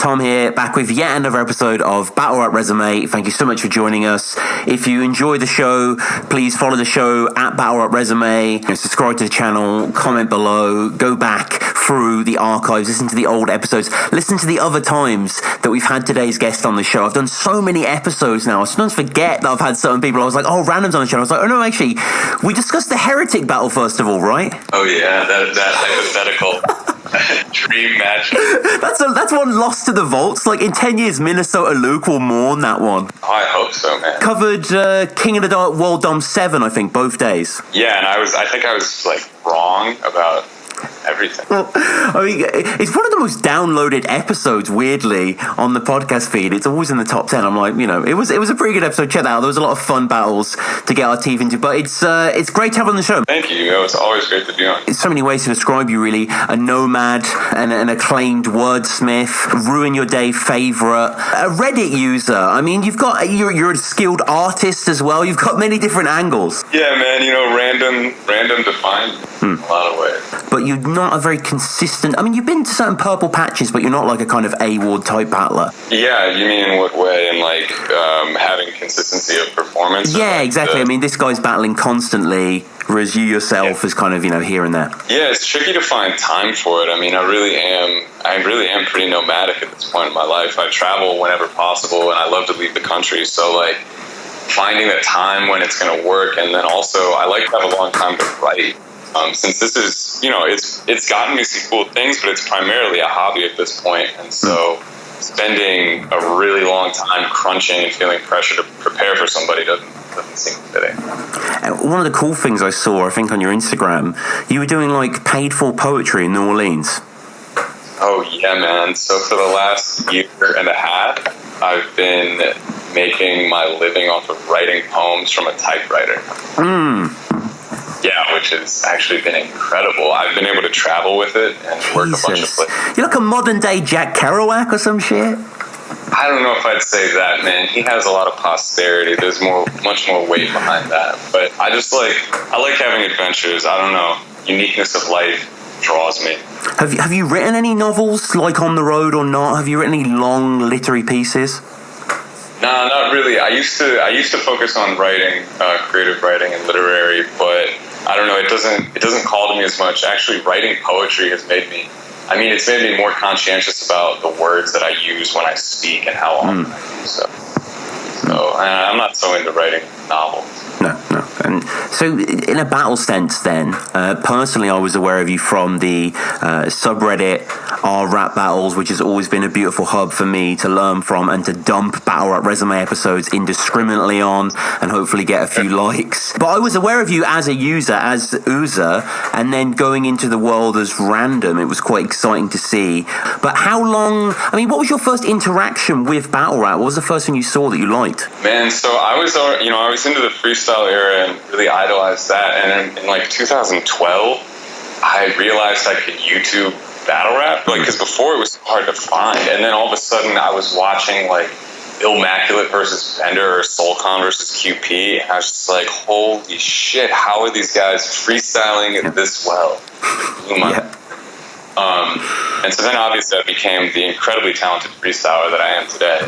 Tom here, back with yet another episode of Battle Rap Resume. Thank you so much for joining us. If you enjoy the show, please follow the show at Battle Rap Resume, subscribe to the channel, comment below, go back through the archives, listen to the old episodes, listen to the other times that we've had today's guest on the show. I've done so many episodes now, I sometimes forget that I've had certain people. I was like, oh, random's on the channel. I was like, oh no, actually, we discussed the Heretic Battle first of all, right? Oh yeah, that hypothetical dream match. That's one lost to the vaults. Like in 10 years, Minnesota Luke will mourn that one. Oh, I hope so, man. Covered King of the Dark World Dom 7, I think, both days. Yeah, and I think I was like wrong about everything. I mean, it's one of the most downloaded episodes, weirdly, on the podcast feed. It's always in the top 10. I'm like, it was a pretty good episode. Check that out. There was a lot of fun battles to get our teeth into, but it's great to have on the show. Thank you. It's always great to be on. It's so many ways to describe you, really. A nomad, an acclaimed wordsmith, ruin your day favorite, a Reddit user. I mean, you're a skilled artist as well. You've got many different angles. Yeah, man. Random defined in a lot of ways. But you're not a very consistent. I mean, you've been to certain purple patches, but you're not like a kind of A-Ward type battler. Yeah, you mean in what way? In like having consistency of performance? Yeah, exactly. I mean, this guy's battling constantly, whereas you yourself is kind of, here and there. Yeah, it's tricky to find time for it. I mean, I really am pretty nomadic at this point in my life. I travel whenever possible, and I love to leave the country. So, like, finding the time when it's going to work, and then also I like to have a long time to write. Since this is, it's gotten me some cool things, but it's primarily a hobby at this point. And so spending a really long time crunching and feeling pressure to prepare for somebody doesn't seem fitting. One of the cool things I saw, I think, on your Instagram, you were doing like paid for poetry in New Orleans. Oh, yeah, man. So for the last year and a half, I've been making my living off of writing poems from a typewriter. Yeah, which has actually been incredible. I've been able to travel with it and work a bunch of places. You're like a modern day Jack Kerouac or some shit? I don't know if I'd say that, man. He has a lot of posterity. There's much more weight behind that. But I like having adventures. I don't know. Uniqueness of life draws me. Have you written any novels, like on the road or not? Have you written any long literary pieces? No, not really. I used to focus on writing, creative writing and literary, but I don't know. It doesn't call to me as much. Actually, writing poetry has made me. I mean, it's made me more conscientious about the words that I use when I speak and how often I use them. So I'm not so into writing novels. No. And so in a battle sense then, personally I was aware of you from the subreddit Rap Battles, which has always been a beautiful hub for me to learn from and to dump Battle Rap Resume episodes indiscriminately on and hopefully get a few likes. But I was aware of you as a user, as Uzer, and then going into the world as Random. It was quite exciting to see. But how long, what was your first interaction with Battle Rap? What was the first thing you saw that you liked? Man, so I was into the freestyle era and really idolized that. And in like 2012, I realized I could YouTube battle rap, because before it was hard to find. And then all of a sudden I was watching like Immaculate versus Bender or Soulcon versus QP, and I was just like, holy shit, how are these guys freestyling it this well? And so then obviously I became the incredibly talented freestyler that I am today.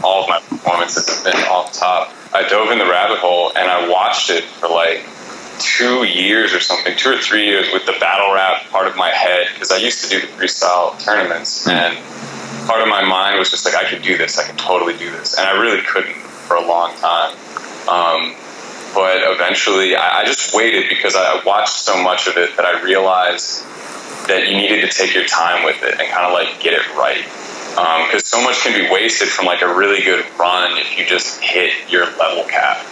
All of my performances have been off top. I dove in the rabbit hole and I watched it for like 2 years or something, 2 or 3 years, with the battle rap part of my head, because I used to do the freestyle tournaments, and part of my mind was just like, I could do this, I could totally do this, and I really couldn't for a long time. But eventually I just waited, because I watched so much of it that I realized that you needed to take your time with it and kind of like get it right. Because so much can be wasted from like a really good run if you just hit your level cap.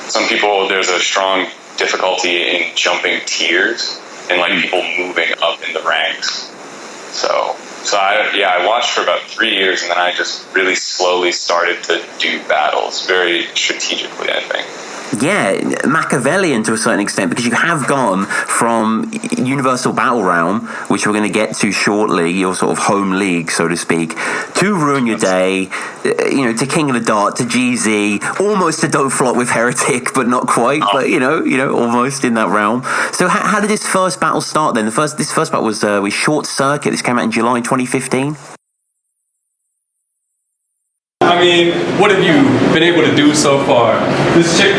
Some people, there's a strong difficulty in jumping tiers and like people moving up in the ranks. So I watched for about 3 years, and then I just really slowly started to do battles very strategically, I think. Yeah, Machiavellian to a certain extent, because you have gone from Universal Battle Realm, which we're going to get to shortly, your sort of home league, so to speak, to Ruin Your Day, to King of the Dart, to GZ, almost to Don't Flop with Heretic, but not quite, but almost in that realm. So how did this first battle start then? This first battle was with Short Circuit. This came out in July 2015. I mean, what have you been able to do so far? This chick,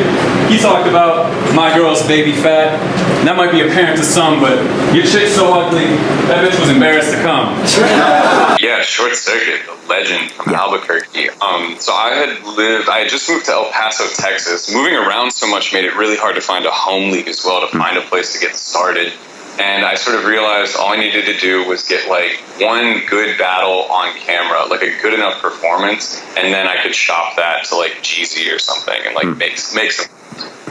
he talked about my girl's baby fat. That might be apparent to some, but your chick's so ugly, that bitch was embarrassed to come. Yeah, Short Circuit, the legend from Albuquerque. So I had just moved to El Paso, Texas. Moving around so much made it really hard to find a home league as well, to find a place to get started. And I sort of realized all I needed to do was get like one good battle on camera, like a good enough performance, and then I could shop that to like Jeezy or something and like make some.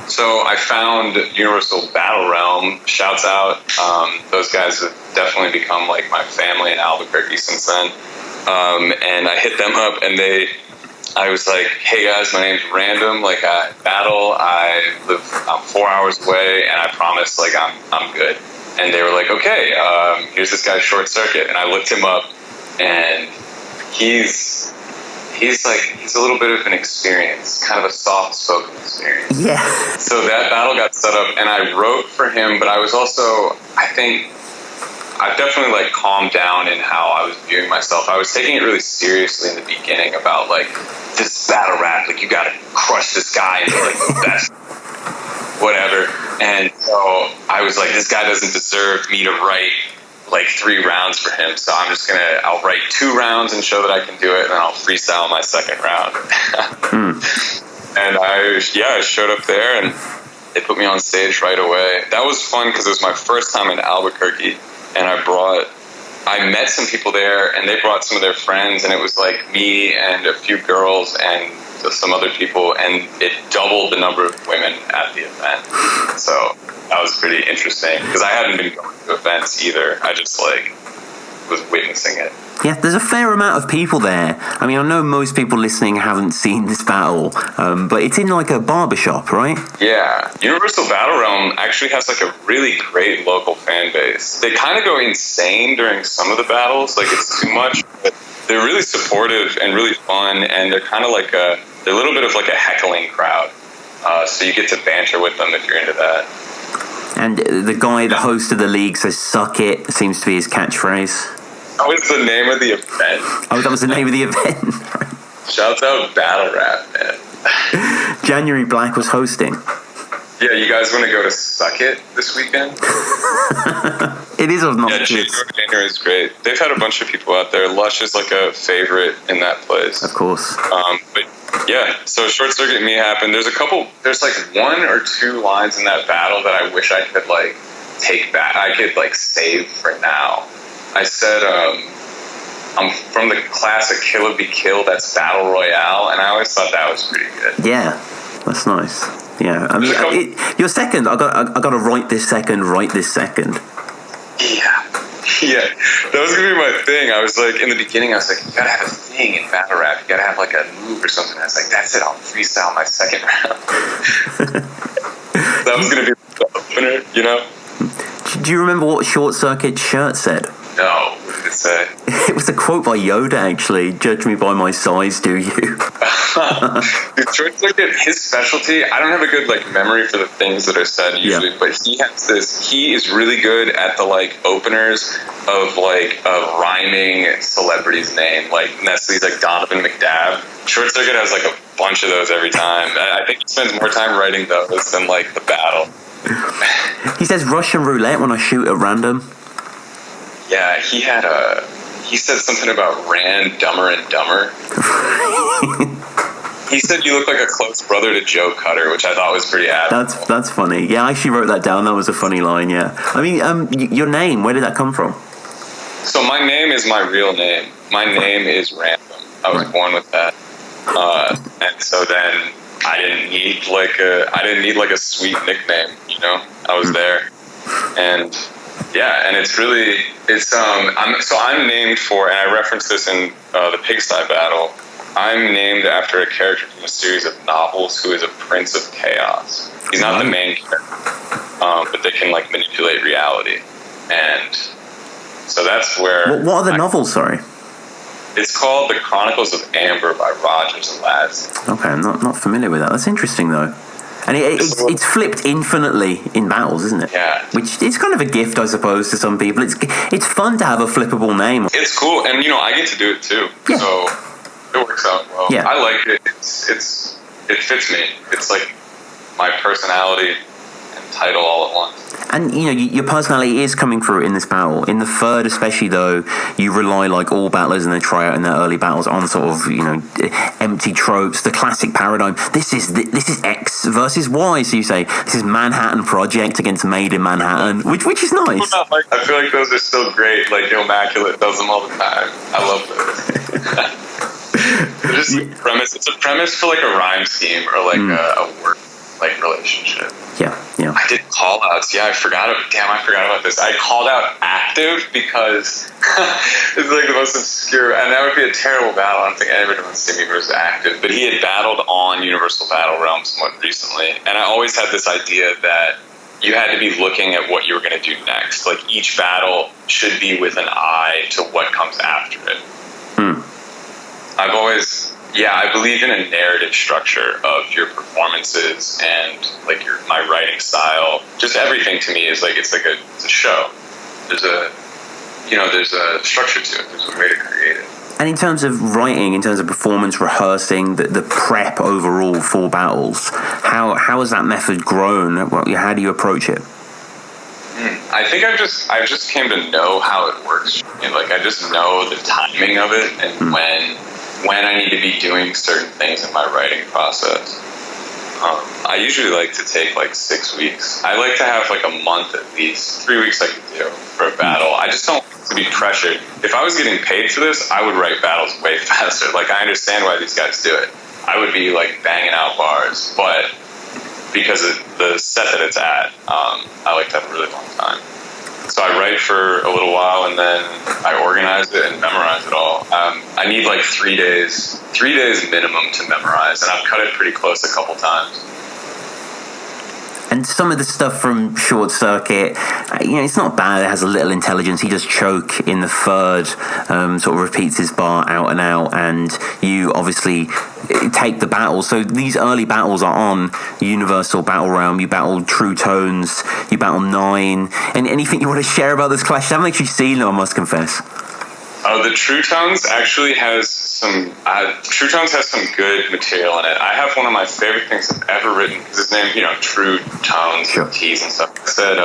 So I found Universal Battle Realm. Shouts out. Those guys have definitely become like my family in Albuquerque since then. And I hit them up, and I was like, hey guys, my name's Random. Like, I battle. I'm 4 hours away, and I promise, like, I'm good. And they were like, okay, here's this guy Short Circuit. And I looked him up, and he's a little bit of an experience, kind of a soft-spoken experience. Yeah. So that battle got set up, and I wrote for him, but I was also, I think, I've definitely like calmed down in how I was viewing myself. I was taking it really seriously in the beginning about like, this battle rap, like you gotta crush this guy and be like the best, whatever. And so I was like, this guy doesn't deserve me to write like 3 rounds for him, so I'll write 2 rounds and show that I can do it, and then I'll freestyle my second round. And I showed up there, and they put me on stage right away. That was fun because it was my first time in Albuquerque, and I met some people there, and they brought some of their friends, and it was like me and a few girls and some other people, and it doubled the number of women at the event. So that was pretty interesting because I hadn't been going to events either. I just like was witnessing it. Yeah, there's a fair amount of people there. I mean, I know most people listening haven't seen this battle, but it's in like a barbershop, right? Yeah. Universal Battle Realm actually has like a really great local fan base. They kind of go insane during some of the battles, like it's too much, but they're really supportive and really fun, and they're kind of like they're a little bit of like a heckling crowd. So you get to banter with them if you're into that. And the guy, the host of the league, says "suck it" seems to be his catchphrase. That was the name of the event. Oh, that was the name of the event. Shouts out Battle Rap, man. January Black was hosting. Yeah, you guys want to go to Suck It this weekend? It is of not. Yeah, January is great. They've had a bunch of people out there. Lush is like a favorite in that place. Of course. But yeah, so Short Circuit and me happened. There's like 1 or 2 lines in that battle that I wish I could like take back. I could like save for now. I said, I'm from the classic Kill or Be Killed, that's Battle Royale, and I always thought that was pretty good. Yeah, that's nice. Yeah, I mean, your second, I got to write this second. Yeah, that was gonna be my thing. I was like, in the beginning, I was like, you gotta have a thing in battle rap. You gotta have like a move or something. I was like, that's it. I'll freestyle my second round. That was gonna be the opener, you know. Do you remember what Short Circuit's shirt said? No, what did it say? It was a quote by Yoda, actually. Judge me by my size, do you? Dude, Short Circuit, his specialty, I don't have a good like memory for the things that are said usually, but he is really good at the like openers of like a rhyming celebrity's name. Like Nestle's like Donovan McNabb. Short Circuit has like a bunch of those every time. I think he spends more time writing those than like the battle. He says Russian roulette when I shoot at random. Yeah, he said something about Rand, Dumber and Dumber. He said you look like a close brother to Joe Cutter, which I thought was pretty admirable. That's funny. Yeah, I actually wrote that down. That was a funny line, yeah. I mean, your name, where did that come from? So my name is my real name. My name is Random. I was born with that. And so then I didn't need like a sweet nickname, you know? I was there. And yeah, and I'm named for, and I referenced this in the Pigsty Battle, I'm named after a character from a series of novels who is a prince of chaos. He's not the main character, but they can like manipulate reality. And so that's where... What are the novels, sorry? It's called The Chronicles of Amber by Rogers and Lassie. Okay, I'm not familiar with that. That's interesting, though. And it's flipped infinitely in battles, isn't it? Yeah. Which is kind of a gift, I suppose, to some people. It's fun to have a flippable name. It's cool, and I get to do it too. Yeah. So It works out well. Yeah. I like it. It fits me. It's like my personality and title all at once. And your personality is coming through in this battle. In the third, especially though, you rely like all battlers and they try out in their early battles on sort of empty tropes, the classic paradigm. This is X versus Y. So you say this is Manhattan Project against Made in Manhattan, which is nice. I feel like those are still great. Like Immaculate does them all the time. I love those. Just a premise. It's a premise for like a rhyme scheme or like a work like relationship. Yeah. I did call outs. Yeah, I forgot about this. I called out active because it's like the most obscure, and that would be a terrible battle. I don't think anybody wants to see me versus active. But he had battled on Universal Battle Realm somewhat recently, and I always had this idea that you had to be looking at what you were going to do next. Like each battle should be with an eye to what comes after it. I believe in a narrative structure of your performances and like my writing style. Just everything to me is like it's a show. There's a structure to it. There's a way to create it. And in terms of writing, in terms of performance, rehearsing, the prep overall for battles, how has that method grown? How do you approach it? I think I just came to know how it works. Like I just know the timing of it and when I need to be doing certain things in my writing process. I usually like to take like 6 weeks. I like to have like a month at least. 3 weeks I could do for a battle. I just don't like to be pressured. If I was getting paid for this, I would write battles way faster. Like I understand why these guys do it. I would be like banging out bars, but because of the set that it's at, I like to have a really long time. So I write for a little while and then I organize it and memorize it all. I need like 3 days minimum to memorize, and I've cut it pretty close a couple times. And some of the stuff from Short Circuit, it's not bad. It has a little intelligence. He does choke in the third, sort of repeats his bar out and out, and you obviously take the battle. So these early battles are on Universal Battle Realm. You battle True Tones, you battle 9. And anything you want to share about this clash? I haven't actually seen it, I must confess. The True Tones actually has some good material in it. I have one of my favorite things I've ever written, because his name, True Tones, sure. T's and stuff. I said,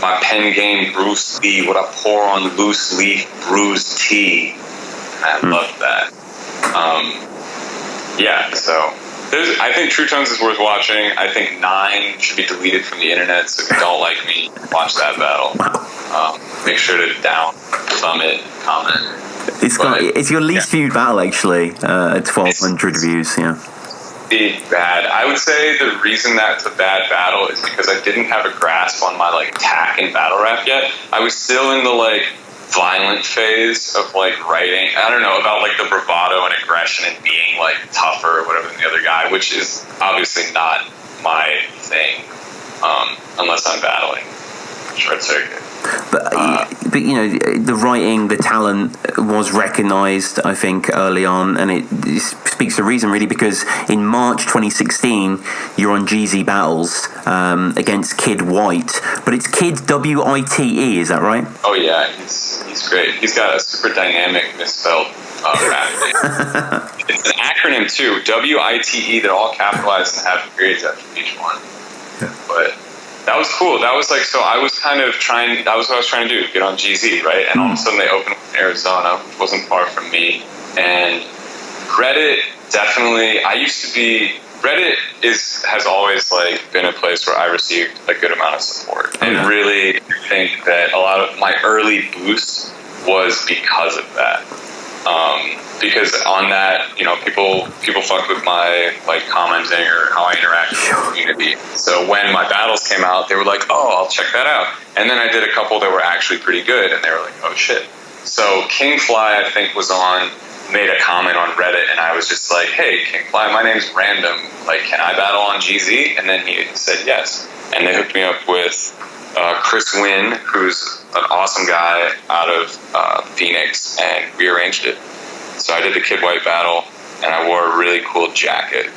my pen game, Bruce Lee, what I pour on loose leaf, bruised tea. I love that. So I think True Tones is worth watching. I think 9 should be deleted from the internet, so if you don't like me, watch that battle. Make sure to thumb it, comment. It's your least viewed battle, actually, at 1,200 views, yeah. It's bad. I would say the reason that's a bad battle is because I didn't have a grasp on my tack and battle rap yet. I was still in the violent phase of writing. I don't know about the bravado and aggression and being tougher or whatever than the other guy, which is obviously not my thing, unless I'm battling Short Circuit. But the writing, the talent was recognized, I think, early on, and it speaks to reason, really, because in March 2016, you're on GZ Battles against Kid White, but it's Kid W-I-T-E, is that right? Oh, yeah, he's great. He's got a super dynamic misspelled rap name. It's an acronym, too, W-I-T-E. They're all capitalized and have periods after each one. Yeah. But that was cool. That was so I was kind of trying, that was what I was trying to do, get on GZ, right? And all of a sudden they opened up in Arizona, which wasn't far from me. And Reddit, definitely, Reddit has always been a place where I received a good amount of support. And really think that a lot of my early boost was because of that. Because on that, people fucked with my commenting or how I interact with the community. So when my battles came out, they were like, "Oh, I'll check that out." And then I did a couple that were actually pretty good, and they were like, "Oh shit." So Kingfly, I think, made a comment on Reddit, and I was just like, "Hey, Kingfly, my name's Random. Can I battle on GZ?" And then he said yes, and they hooked me up with Chris Wynn, who's an awesome guy out of Phoenix, and we arranged it. So I did the Kid White battle, and I wore a really cool jacket.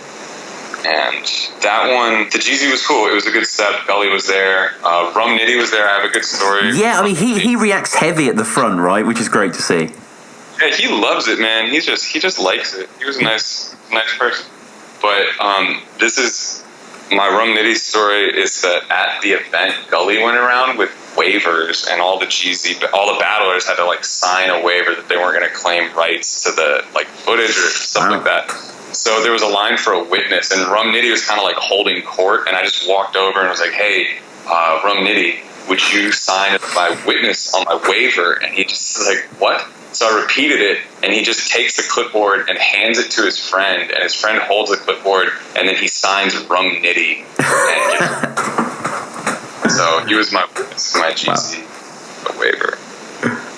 And that one, the GZ was cool. It was a good step. Gully was there. Rum Nitty was there. I have a good story. Yeah, I mean, he reacts heavy at the front, right? Which is great to see. Yeah, he loves it, man. He just likes it. He was a nice person. But this is my Rum Nitty story. Is that at the event, Gully went around with waivers, and all the battlers had to like sign a waiver that they weren't going to claim rights to the like footage or stuff like that. So there was a line for a witness, and Rum Nitty was kind of like holding court, and I just walked over and was like, "Hey, Rum Nitty, would you sign my witness on my waiver?" And he just was like, "What?" So I repeated it, and he just takes the clipboard and hands it to his friend, and his friend holds the clipboard, and then he signs Rum Nitty. So he was my GC waiver.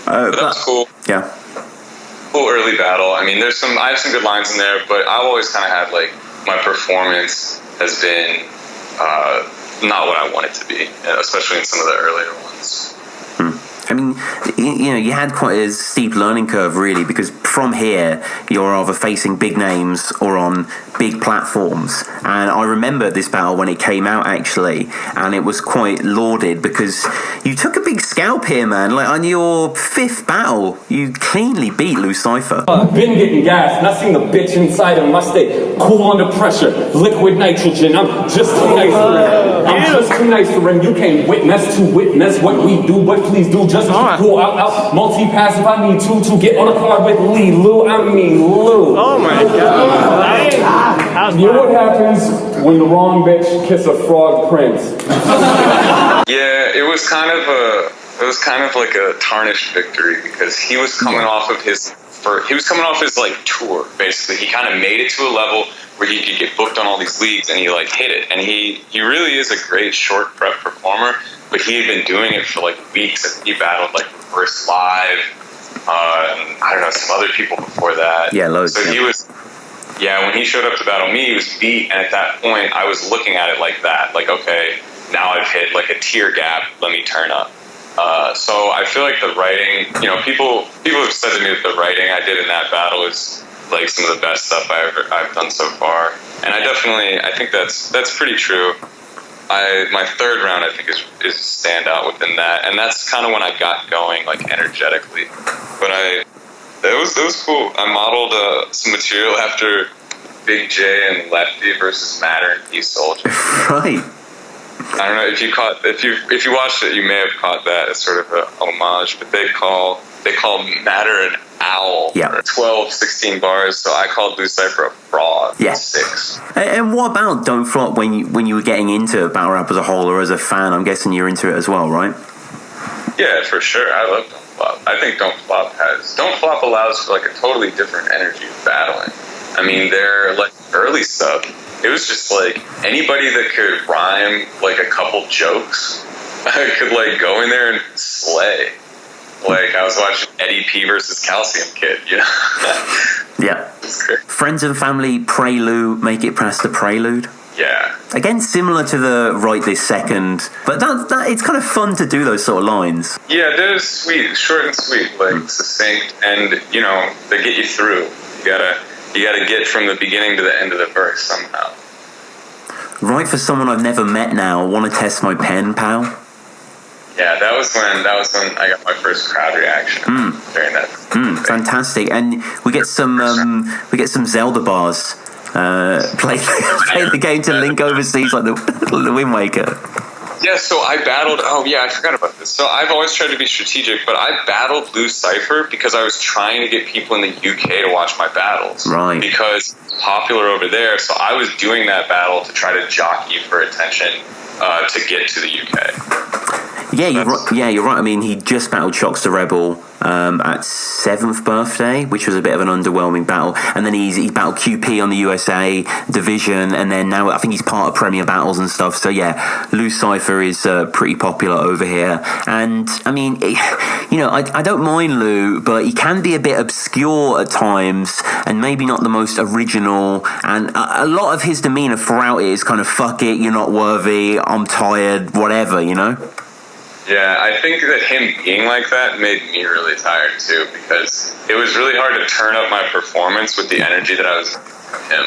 But that was cool. Yeah. Cool early battle. I mean, I have some good lines in there, but I've always kind of had like my performance has been not what I want it to be, especially in some of the earlier ones. I mean, you had quite a steep learning curve, really, because from here, you're either facing big names or on big platforms. And I remember this battle when it came out, actually, and it was quite lauded because you took a big scalp here, man. Like, on your 5th battle, you cleanly beat Lucifer. I've been getting gas, and I seen the bitch inside him. I stay cool under pressure, liquid nitrogen. I'm just too nice for him. I'm just too nice for him. You can't witness what we do, but please do just go out, multi-pass if I need to get on a car with Lou. Oh my God. You know what happens when the wrong bitch kiss a frog prince? Yeah, it was kind of like a tarnished victory because he was coming off of his like tour, basically. He kind of made it to a level where he could get booked on all these leagues, and he like hit it. And he really is a great short prep performer, but he had been doing it for like weeks. And he battled like Reverse Live, I don't know, some other people before that. Yeah, loads. So he was, when he showed up to battle me, he was beat. And at that point, I was looking at it like that, like, okay, now I've hit like a tier gap. Let me turn up. So I feel like the writing, people have said to me that the writing I did in that battle is like some of the best stuff I've done so far, and I think that's pretty true. My 3rd round I think is a standout within that, and that's kind of when I got going like energetically. But it was cool. I modeled some material after Big J and Lefty versus Matter and East Soldier. Right. I don't know if you watched it, you may have caught that as sort of a homage, but they call Matter an owl. Yeah. 12, 16 bars, so I called Lucifer a frog. Yeah. 6. And what about Don't Flop when you were getting into battle rap as a whole or as a fan? I'm guessing you're into it as well, right? Yeah, for sure. I love Don't Flop. I think Don't Flop allows for like a totally different energy of battling. I mean, they're like early stuff. It was just like anybody that could rhyme like a couple jokes could like go in there and slay. Like I was watching Eddie P versus Calcium Kid, Yeah. Friends and Family Prelude, Make It Past the Prelude. Yeah. Again, similar to the Right This Second, but that it's kind of fun to do those sort of lines. Yeah, they're sweet, short and sweet, like succinct, and they get you through. You gotta get from the beginning to the end of the verse somehow. Right for someone I've never met now. Want to test my pen, pal? Yeah, that was when I got my first crowd reaction during that. Fantastic, and we get some Zelda bars. Play the game to link overseas like the Wind Waker. Yeah, so I battled. Oh yeah, I forgot about this. So I've always tried to be strategic, but I battled Lucifer because I was trying to get people in the UK to watch my battles. Right. Because it's popular over there, so I was doing that battle to try to jockey for attention to get to the UK. Yeah, you're right. Yeah, you're right. I mean, he just battled Shocks the Rebel at 7th birthday, which was a bit of an underwhelming battle. And then he battled QP on the USA division, and then now I think he's part of Premier Battles and stuff. So yeah, Lucifer is pretty popular over here. And I mean, I don't mind Lou, but he can be a bit obscure at times, and maybe not the most original. And a lot of his demeanor throughout it is kind of "fuck it, you're not worthy, I'm tired, whatever," Yeah, I think that him being like that made me really tired too, because it was really hard to turn up my performance with the energy that I was from him.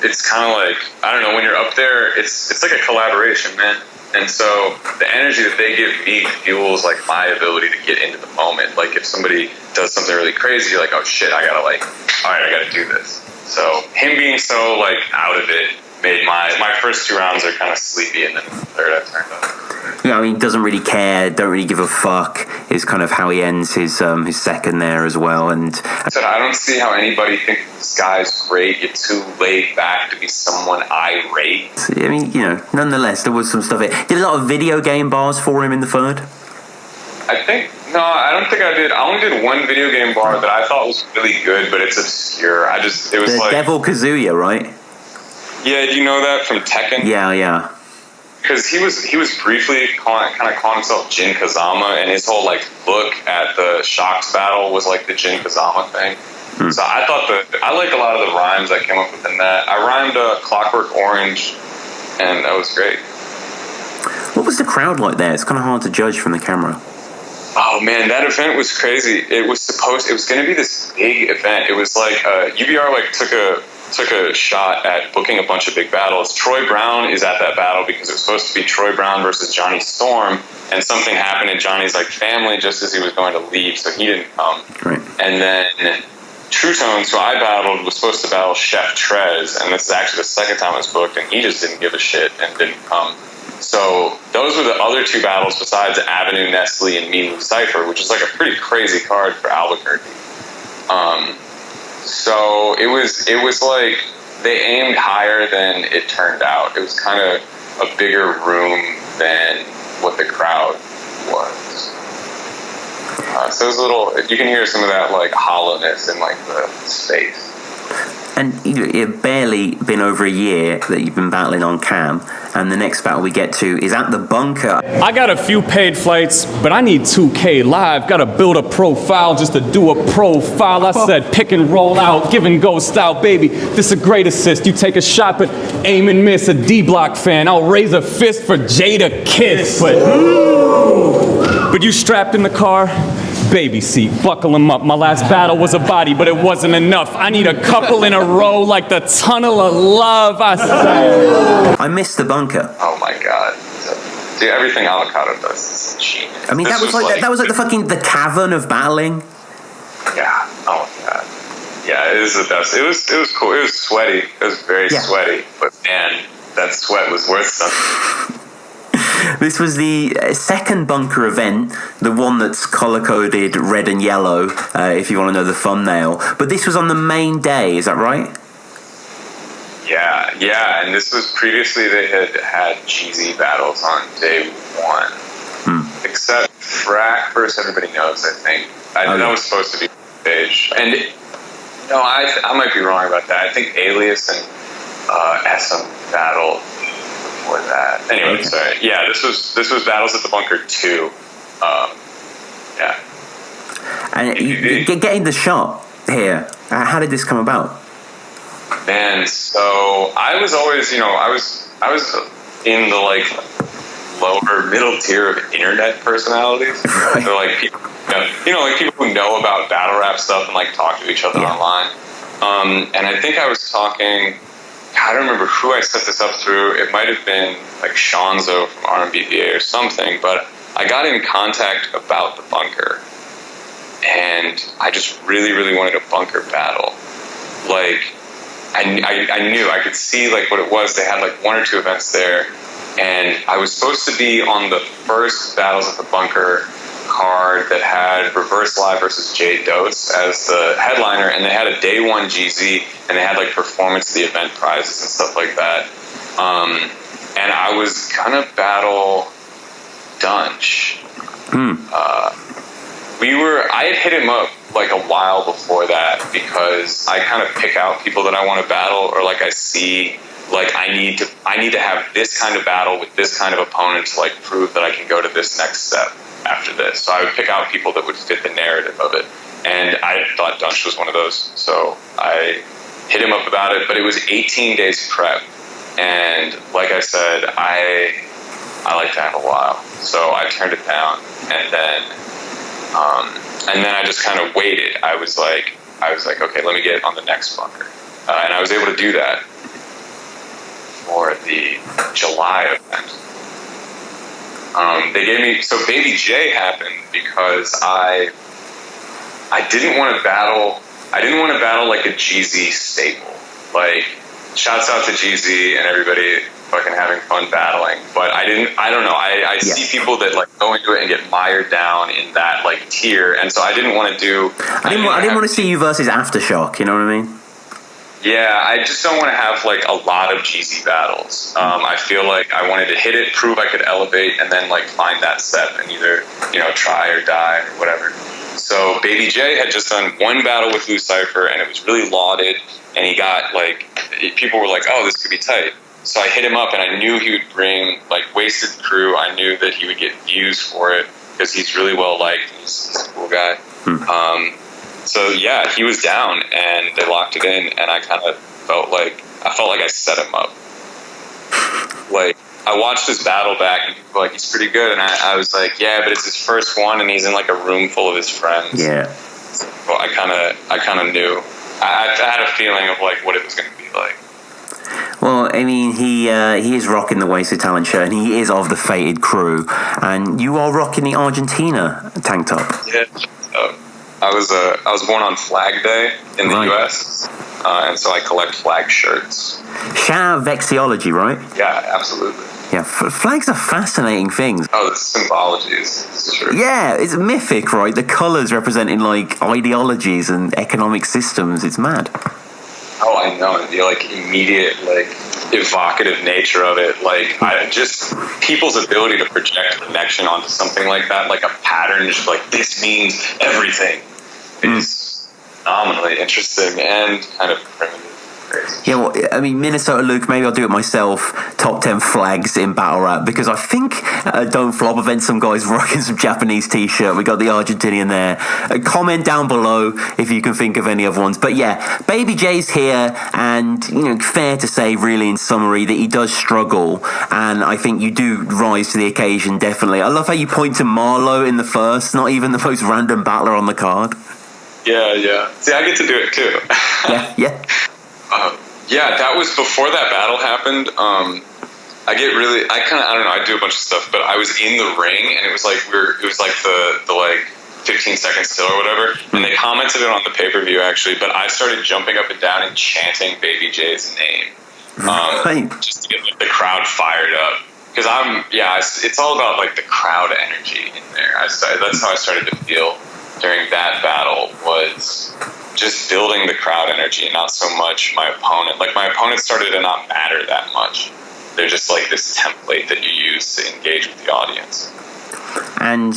It's kind of like, I don't know, when you're up there, it's like a collaboration, man. And so the energy that they give me fuels like my ability to get into the moment. Like if somebody does something really crazy, you're like, oh shit, I gotta like, all right, I gotta do this. So him being so like out of it made my first 2 rounds are kind of sleepy, and then the third I turned up. Yeah, I mean, he doesn't really care, don't really give a fuck, is kind of how he ends his second there as well. And I said, I don't see how anybody thinks this guy's great. You're too laid back to be someone irate. I mean, you know, nonetheless, there was some stuff. Did a lot of video game bars for him in the third? No, I don't think I did. I only did one video game bar that I thought was really good, but it's obscure. It was the like Devil Kazuya, right? Yeah, do you know that from Tekken? Yeah. Because he was briefly calling himself Jin Kazama, and his whole like look at the Shocks battle was like the Jin Kazama thing. So I thought I like a lot of the rhymes I came up with in that. I rhymed Clockwork Orange, and that was great. What was the crowd like there? It's kind of hard to judge from the camera. Oh man, that event was crazy. It was going to be this big event. It was like UBR like took a shot at booking a bunch of big battles. Troy Brown is at that battle because it was supposed to be Troy Brown versus Johnny Storm, and something happened in Johnny's like family just as he was going to leave, so he didn't come. Right. And then True Tones, who I battled, was supposed to battle Chef Trez, and this is actually the second time it was booked, and he just didn't give a shit and didn't come. So those were the other 2 battles besides Avenue Nestle and Me Lou Cypher, which is like a pretty crazy card for Albuquerque. So it was like they aimed higher than it turned out. It was kind of a bigger room than what the crowd was. So it was a little. You can hear some of that like hollowness in like the space. And it's barely been over a year that you've been battling on cam, and the next battle we get to is at the bunker. I got a few paid flights, but I need 2K live. Gotta build a profile just to do a profile. I said pick and roll out, give and go style, baby. This a great assist. You take a shot, but aim and miss. A D-Block fan, I'll raise a fist for Jada Kiss. But you strapped in the car? Baby seat, buckle him up. My last battle was a body, but it wasn't enough. I need a couple in a row like the tunnel of love, I said. I missed the bunker. Oh my god. Dude, everything Avocado does is cheap. I mean, that was like the fucking the cavern of battling. Yeah. Oh my god. Yeah, it was the best. It was cool. It was sweaty. It was very sweaty, but man, that sweat was worth something. This was the second bunker event, the one that's color-coded red and yellow, if you want to know the thumbnail. But this was on the main day, is that right? Yeah, and this was previously they had GZ battles on day 1. Except Frack versus Everybody Knows, I think. That was supposed to be stage. And, no, I might be wrong about that. I think Alias and SM battled before that. Anyway, sorry. Yeah, this was Battles at the Bunker 2. Yeah. And getting the shot here, how did this come about? Man, so I was always, I was in the like lower middle tier of internet personalities. Right. They're like people, like people who know about battle rap stuff and like talk to each other online. And I think I was talking. I don't remember who I set this up through. It might have been like Shanzo from RMBBA or something, but I got in contact about the bunker, and I just really, really wanted a bunker battle. Like, I knew, I could see like what it was. They had like 1 or 2 events there, and I was supposed to be on the first Battles at the Bunker card that had Reverse Live versus Jay Dose as the headliner, and they had a day 1 GZ, and they had like performance of the event prizes and stuff like that. And I was gonna battle Dunch. I had hit him up like a while before that because I kind of pick out people that I want to battle, or like I see like I need to have this kind of battle with this kind of opponent to like prove that I can go to this next step after this. So I would pick out people that would fit the narrative of it, and I thought Dunch was one of those, so I hit him up about it. But it was 18 days prep, and like I said, I like to have a while, so I turned it down, and then I just kind of waited. I was like, okay, let me get on the next bunker, and I was able to do that for the July event. They gave me, so Baby J happened because I didn't want to battle. I didn't want to battle like a GZ staple. Like, shouts out to GZ and everybody fucking having fun battling. But I don't know. I see people that like go into it and get mired down in that like tier. And so I didn't want to do. I didn't want to see you versus Aftershock. You know what I mean? Yeah, I just don't want to have like a lot of GZ battles. I feel like I wanted to hit it, prove I could elevate, and then like find that set and either, you know, try or die or whatever. So Baby J had just done one battle with Lucifer, and it was really lauded, and he got like, people were like, oh, this could be tight. So I hit him up, and I knew he would bring like wasted crew. I knew that he would get views for it because he's really well liked. He's a cool guy. So yeah, he was down, and they locked it in, and I kind of felt like I set him up. Like, I watched his battle back, and people were like, he's pretty good, and I was like, yeah, but it's his first one, and he's in like a room full of his friends. Yeah. Well, I kind of knew. I had a feeling of like what it was going to be like. Well, I mean, he is rocking the Wasted Talent shirt, and he is of the Fated crew, and you are rocking the Argentina tank top. Yeah. I was born on Flag Day in the U.S., and so I collect flag shirts. Shout out Vexiology, right? Yeah, absolutely. Yeah, flags are fascinating things. Oh, the symbology is true. Yeah, it's mythic, right? The colours representing like ideologies and economic systems. It's mad. Oh, I know. The like immediate, like evocative nature of it, like just people's ability to project connection onto something like that, like a pattern, just like this means everything. It's phenomenally interesting and kind of primitive. Yeah, well, I mean, Minnesota Luke, maybe I'll do it myself. Top 10 flags in battle rap, because I think Don't Flop event, some guys rocking some Japanese t-shirt. We got the Argentinian there. Comment down below if you can think of any other ones. But yeah, Baby J's here, and you know, fair to say, really, in summary, that he does struggle, and I think you do rise to the occasion. Definitely. I love how you point to Marlowe in the first, not even the most random battler on the card. Yeah. See, I get to do it too. Yeah. Yeah, that was before that battle happened. I don't know, I do a bunch of stuff, but I was in the ring, and it was like the like 15 seconds still or whatever, and they commented it on the pay-per-view actually, but I started jumping up and down and chanting Baby J's name, just to get like, the crowd fired up, because it's all about like the crowd energy in there. That's how I started to feel during that battle, was just building the crowd energy, not so much my opponent. Like, my opponent started to not matter that much. They're just like this template that you use to engage with the audience. And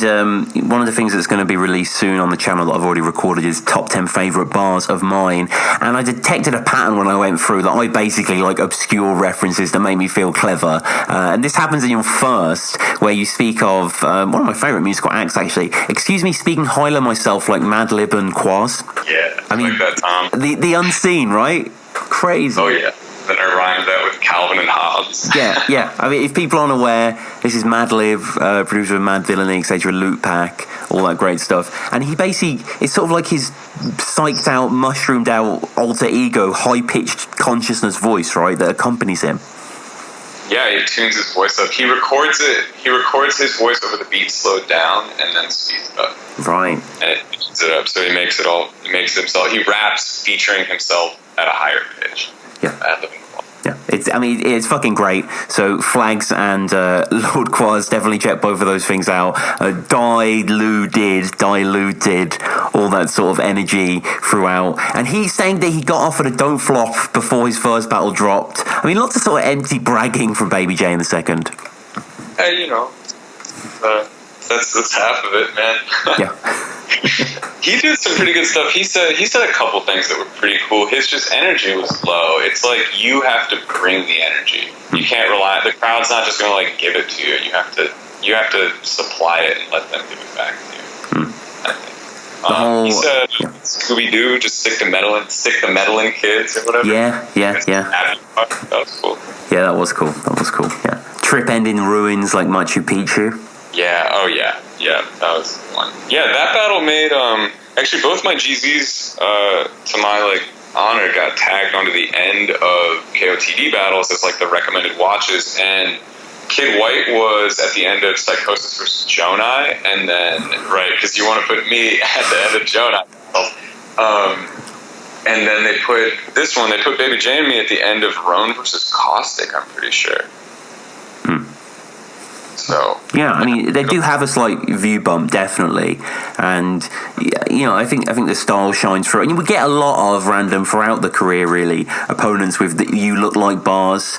one of the things that's going to be released soon on the channel that I've already recorded is top 10 favourite bars of mine. And I detected a pattern when I went through that I basically like obscure references that make me feel clever. And this happens in your first, where you speak of one of my favourite musical acts, actually. Excuse me, speaking highly myself like Madlib and Quaz. Yeah, I mean, like that, Tom. The unseen, right? Crazy. Oh, yeah. Then I rhymed that with Calvin and Hobbes. Yeah. I mean, if people aren't aware, this is Madlib, producer of Mad Villainy, etc., Loot Pack, all that great stuff. And he basically, it's sort of like his psyched out, mushroomed out, alter ego, high-pitched consciousness voice, right, that accompanies him. Yeah, he tunes his voice up. He records it. He records his voice over the beat slowed down and then speeds it up. Right. And it pitches it up, so he makes it all. He makes himself. He raps featuring himself at a higher pitch. Yeah, it's fucking great. So Flags and Lord Quaz, definitely check both of those things out. Diluted, all that sort of energy throughout. And he's saying that he got offered a Don't Flop before his first battle dropped. I mean, lots of sort of empty bragging from Baby J in the second. Hey, you know, that's half of it, man. Yeah. He did some pretty good stuff. He said a couple things that were pretty cool. His just energy was low. It's like you have to bring the energy. You can't rely. The crowd's not just going to like give it to you. You have to supply it and let them give it back to you. I think. He said Scooby Doo, just stick the meddling kids or whatever. Yeah. That was cool. Yeah, that was cool. Yeah. Trip end in ruins like Machu Picchu. Yeah. Oh yeah. Yeah, that was one. Yeah, that battle made actually both my GZs to my like honor got tagged onto the end of KOTD battles as like the recommended watches, and Kid White was at the end of Psychosis vs. Jonai, and then, right, because you want to put me at the end of Jonai. And then they put Baby J and me at the end of Roan vs. Caustic, I'm pretty sure. So yeah, I mean, they do have a slight view bump, definitely, and you know, I think the style shines through. And we get a lot of random throughout the career, really, opponents with the "you look like" bars.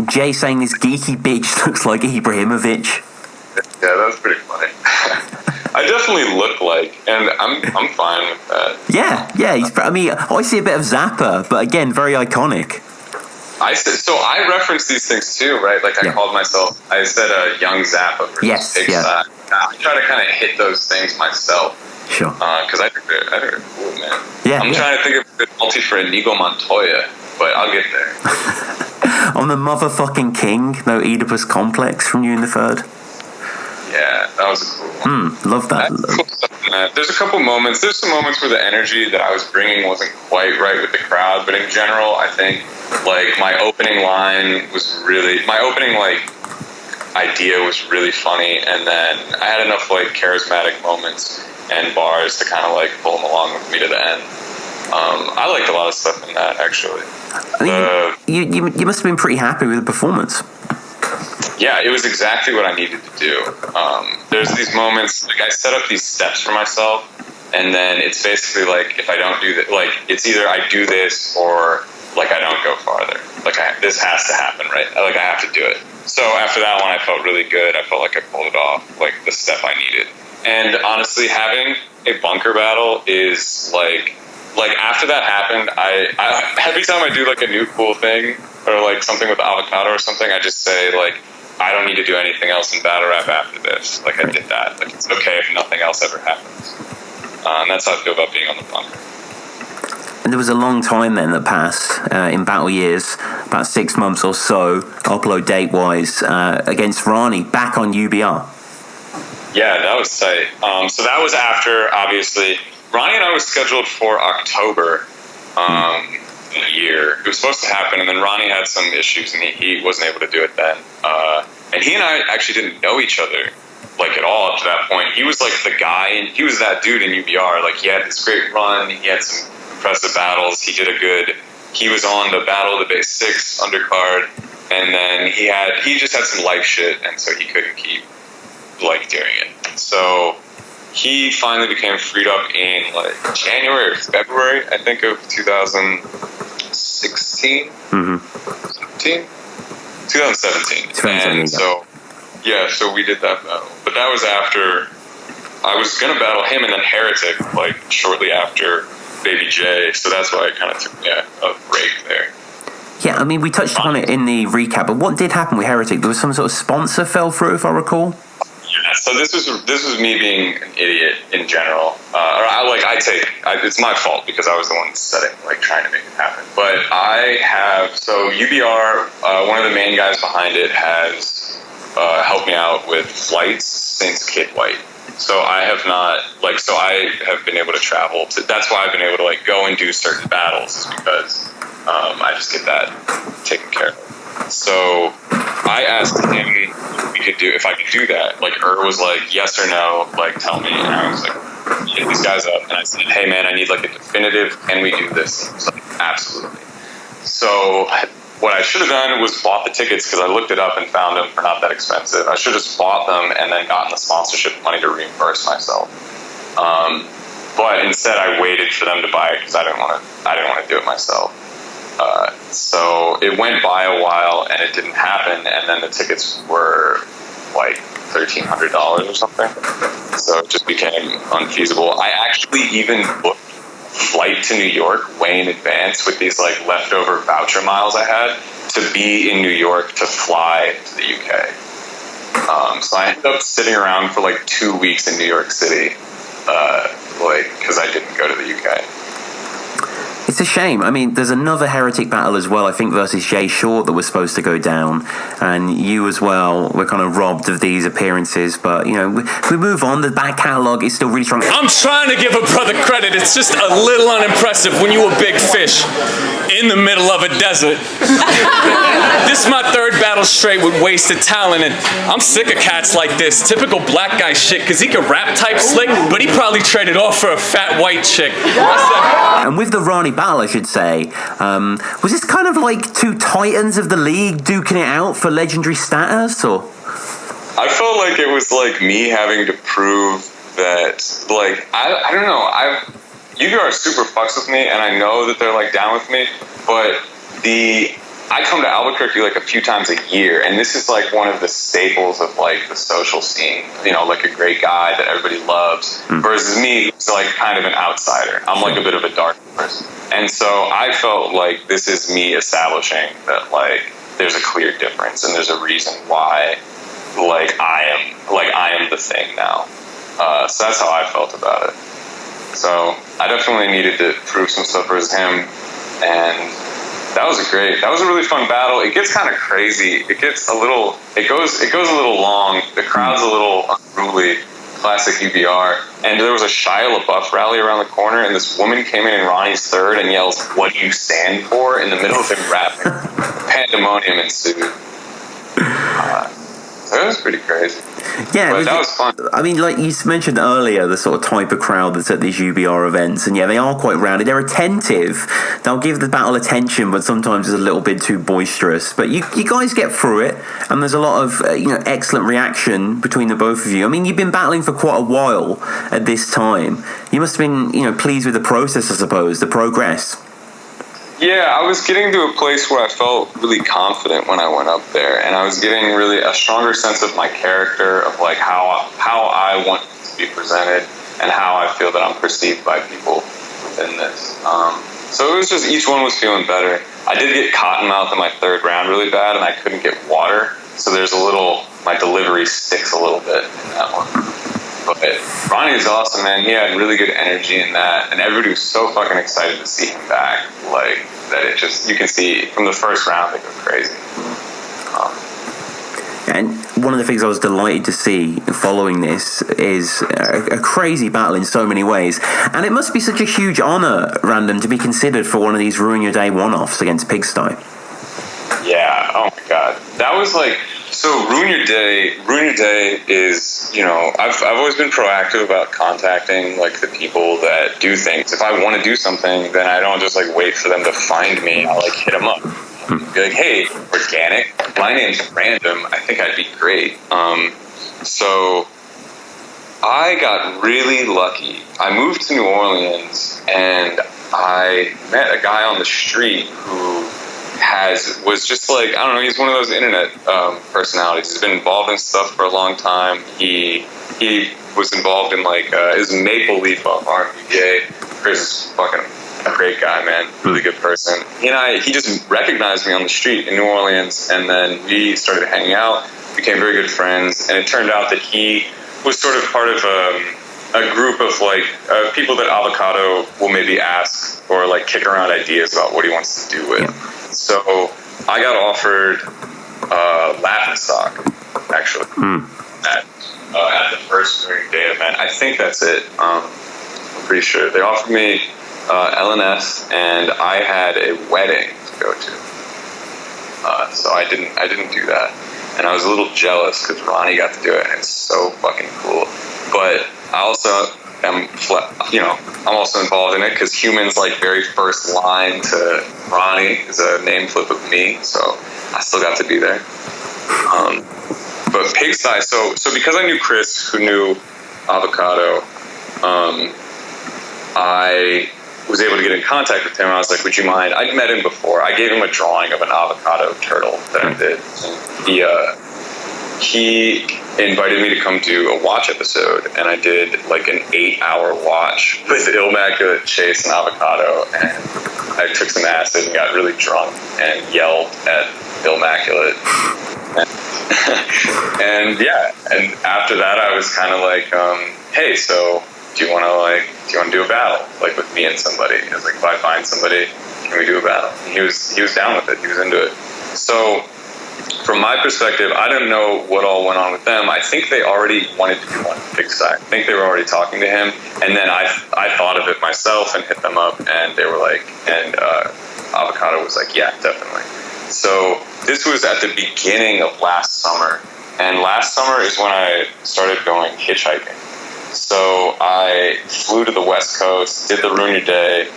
Jay saying this geeky bitch looks like Ibrahimovic. Yeah, that's pretty funny. I definitely look like, and I'm fine with that. Yeah. I mean, I see a bit of Zappa, but again, very iconic. I reference these things too, right? Like I called myself, I said a young Zappa versus Big Zappa. I try to kind of hit those things myself. Sure. Because I think they're cool, man. Yeah. I'm trying to think of a good multi for Inigo Montoya, but I'll get there. On the motherfucking king, no Oedipus complex from You in the Third. Yeah, that was a cool one. Love that. There's a couple moments. There's some moments where the energy that I was bringing wasn't quite right with the crowd, but in general, I think like my opening line was my opening idea was really funny, and then I had enough like charismatic moments and bars to kind of like pull them along with me to the end. I liked a lot of stuff in that, actually. I mean, you must have been pretty happy with the performance. Yeah, it was exactly what I needed to do. There's these moments, like I set up these steps for myself, and then it's basically like if I don't do that, like it's either I do this or like I don't go farther. Like this has to happen, right? Like I have to do it. So after that one, I felt really good. I felt like I pulled it off, like the step I needed. And honestly, having a bunker battle is like after that happened, I every time I do like a new cool thing or like something with avocado or something, I just say like, I don't need to do anything else in battle rap after this. Like I did that. Like it's okay if nothing else ever happens. And that's how I feel about being on the bunker. And there was a long time then that passed in battle years, about 6 months or so, upload date wise, against Ronnie back on UBR. Yeah, that was tight. So that was after, obviously, Ronnie and I was scheduled for October in a year. It was supposed to happen, and then Ronnie had some issues, and he wasn't able to do it then. And he and I actually didn't know each other, like, at all up to that point. He was, like, the guy, and he was that dude in UBR. Like, he had this great run. He had some impressive battles. He was on the Battle of the Base 6 undercard, and then he just had some life shit, and so he couldn't keep, like, doing it. So he finally became freed up in, like, January or February, I think, of 2016? 2017. And so we did that battle. But that was after I was going to battle him and then Heretic, like, shortly after Baby J. So that's why it kind of took me a break there. Yeah, I mean, we touched upon it in the recap, but what did happen with Heretic? There was some sort of sponsor fell through, if I recall? Yeah, so this was me being an idiot in general. It's my fault because I was the one trying to make it happen. But so UBR, one of the main guys behind it has helped me out with flights since Kid White. So I have been able to travel that's why I've been able to go and do certain battles, is because I just get that taken care of. So I asked him if I could do that. Like, was like, yes or no, like, tell me. And I was like, hit these guys up, and I said, hey man, I need like a definitive, can we do this? He was like, absolutely. So what I should have done was bought the tickets, because I looked it up and found them for not that expensive. I should have just bought them and then gotten the sponsorship money to reimburse myself. But instead I waited for them to buy it because I didn't want to do it myself. So it went by a while and it didn't happen, and then the tickets were like $1,300 or something. So it just became unfeasible. I actually even booked a flight to New York way in advance with these like leftover voucher miles I had to be in New York to fly to the UK. So I ended up sitting around for like 2 weeks in New York City, because I didn't go to the UK. It's a shame. I mean, there's another Heretic Battle as well, I think versus Jay Short, that was supposed to go down, and you as well were kind of robbed of these appearances, but, you know, we move on. The back catalogue is still really strong. I'm trying to give a brother credit. It's just a little unimpressive when you a big fish in the middle of a desert. This is my third battle straight with wasted talent, and I'm sick of cats like this. Typical black guy shit, because he could rap type slick, but he probably traded off for a fat white chick. And with the Ronnie battle, I should say, was this kind of like two titans of the league duking it out for legendary status, or? I felt like it was like me having to prove that, like, I don't know, UBR super fucks with me, and I know that they're like down with me, but I come to Albuquerque like a few times a year, and this is like one of the staples of like the social scene, you know, like a great guy that everybody loves, versus me, who's like kind of an outsider. I'm like a bit of a dark person. And so I felt like this is me establishing that like there's a clear difference and there's a reason why like I am the thing now. So that's how I felt about it. So I definitely needed to prove some stuff versus him, and that was a really fun battle. It gets kind of crazy. It goes a little long. The crowd's a little unruly, classic UBR. And there was a Shia LaBeouf rally around the corner, and this woman came in Ronnie's third and yells, "What do you stand for?" in the middle of him rapping. Pandemonium ensued. So it was pretty crazy. Yeah, but that was fun. I mean, like you mentioned earlier, the sort of type of crowd that's at these UBR events, and yeah, they are quite rowdy. They're attentive. They'll give the battle attention, but sometimes it's a little bit too boisterous. But you guys get through it, and there's a lot of excellent reaction between the both of you. I mean, you've been battling for quite a while at this time. You must have been, pleased with the process, I suppose, the progress. Yeah, I was getting to a place where I felt really confident when I went up there, and I was getting really a stronger sense of my character, of like how I want to be presented, and how I feel that I'm perceived by people within this. So it was just each one was feeling better. I did get cottonmouth in my third round really bad, and I couldn't get water, so my delivery sticks a little bit in that one. But Ronnie is awesome, man. He had really good energy in that, and everybody was so fucking excited to see him back. Like, that it just, you can see from the first round, they go crazy. And one of the things I was delighted to see following this is a crazy battle in so many ways. And it must be such a huge honor, Random, to be considered for one of these Ruin Your Day one-offs against Pigsty. Yeah, oh my god. That was like, so Ruin Your Day is, I've always been proactive about contacting like the people that do things. If I want to do something, then I don't just like wait for them to find me. I'll like hit them up. Be like, hey, Organic, my name's Random. I think I'd be great. So I got really lucky. I moved to New Orleans and I met a guy on the street who was just like, I don't know, he's one of those internet personalities. He's been involved in stuff for a long time. He was involved in like his Maple Leaf off RMPJ. Chris is fucking a great guy, man. Really good person. He just recognized me on the street in New Orleans, and then we started hanging out, became very good friends, and it turned out that he was sort of part of a group of like people that Avocado will maybe ask or like kick around ideas about what he wants to do with. Yeah. So I got offered Laughing Stock, actually, at the first Ruin Your Day event. I think that's it. I'm pretty sure. They offered me LNS, and I had a wedding to go to. So I didn't do that. And I was a little jealous because Ronnie got to do it, and it's so fucking cool. But I also I'm also involved in it because Human's like very first line to Ronnie is a name flip of me, so I still got to be there. But Pigsty, so because I knew Chris, who knew Avocado, I was able to get in contact with him. I was like, would you mind? I'd met him before. I gave him a drawing of an avocado turtle that I did. And he invited me to come do a watch episode, and I did like an 8-hour watch with Immaculate, Chase, and Avocado, and I took some acid and got really drunk and yelled at Immaculate. And after that I was kind of like, hey, so do you want to do a battle, like with me and somebody? I was like, if I find somebody, can we do a battle? And he was down with it. He was into it. So from my perspective, I don't know what all went on with them. I think they already wanted to do one big side. I think they were already talking to him, and then I thought of it myself and hit them up, and they were like, and Avocado was like, yeah, definitely. So this was at the beginning of last summer, and last summer is when I started going hitchhiking. So I flew to the West Coast, did the Ruin Your Day.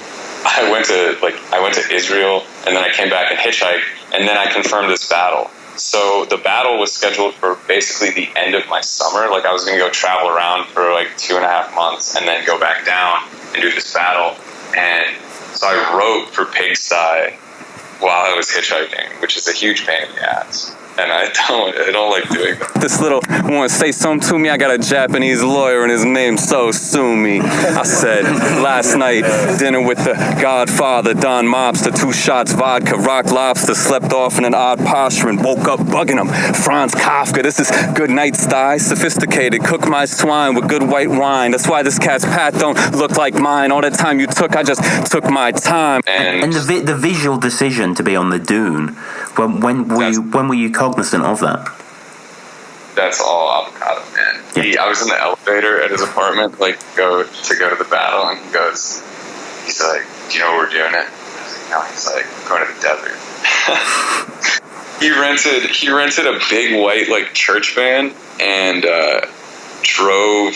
I went to Israel, and then I came back and hitchhiked, and then I confirmed this battle. So the battle was scheduled for basically the end of my summer. Like I was going to go travel around for like 2.5 months and then go back down and do this battle. And so I wrote for Pigsty while I was hitchhiking, which is a huge pain in the ass. And I don't like doing that. This little want to say something to me. I got a Japanese lawyer and his name's So Sumi. I said last night, dinner with the Godfather, Don Mobster, 2 shots vodka, rock lobster, slept off in an odd posture and woke up bugging him. Franz Kafka, this is good night style, sophisticated. Cook my swine with good white wine. That's why this cat's pat don't look like mine. All that time you took, I just took my time. And the visual decision to be on the dune. When were you cognizant of that? That's all Avocado, man. Yeah. I was in the elevator at his apartment, like go to the battle, and he's like, do you know what we're doing it? I was like, no. He's like, we're going to the desert. He rented a big white like church van and drove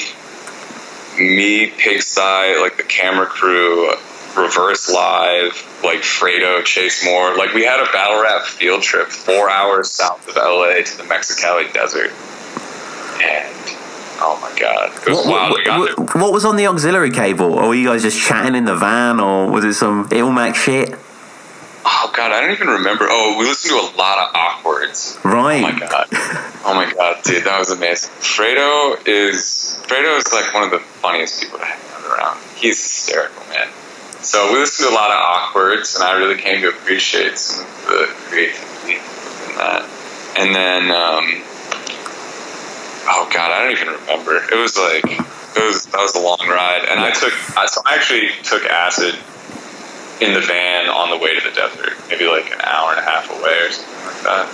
me, Pigsty, like the camera crew, Reverse Live, like Fredo, Chase Moore. Like we had a battle rap field trip 4 hours south of LA to the Mexicali desert. And oh my god, it was wild. What was on the auxiliary cable? Or were you guys just chatting in the van, or was it some Ilmac shit? Oh god, I don't even remember. Oh, we listened to a lot of Awkwards. Right. Oh my god, dude, that was amazing. Fredo is like one of the funniest people to hang out around. He's hysterical, man. So we listened to a lot of Awkwards, and I really came to appreciate some of the creativity in that. And then, oh god, I don't even remember. That was a long ride, and I actually took acid in the van on the way to the desert, maybe like an hour and a half away or something like that.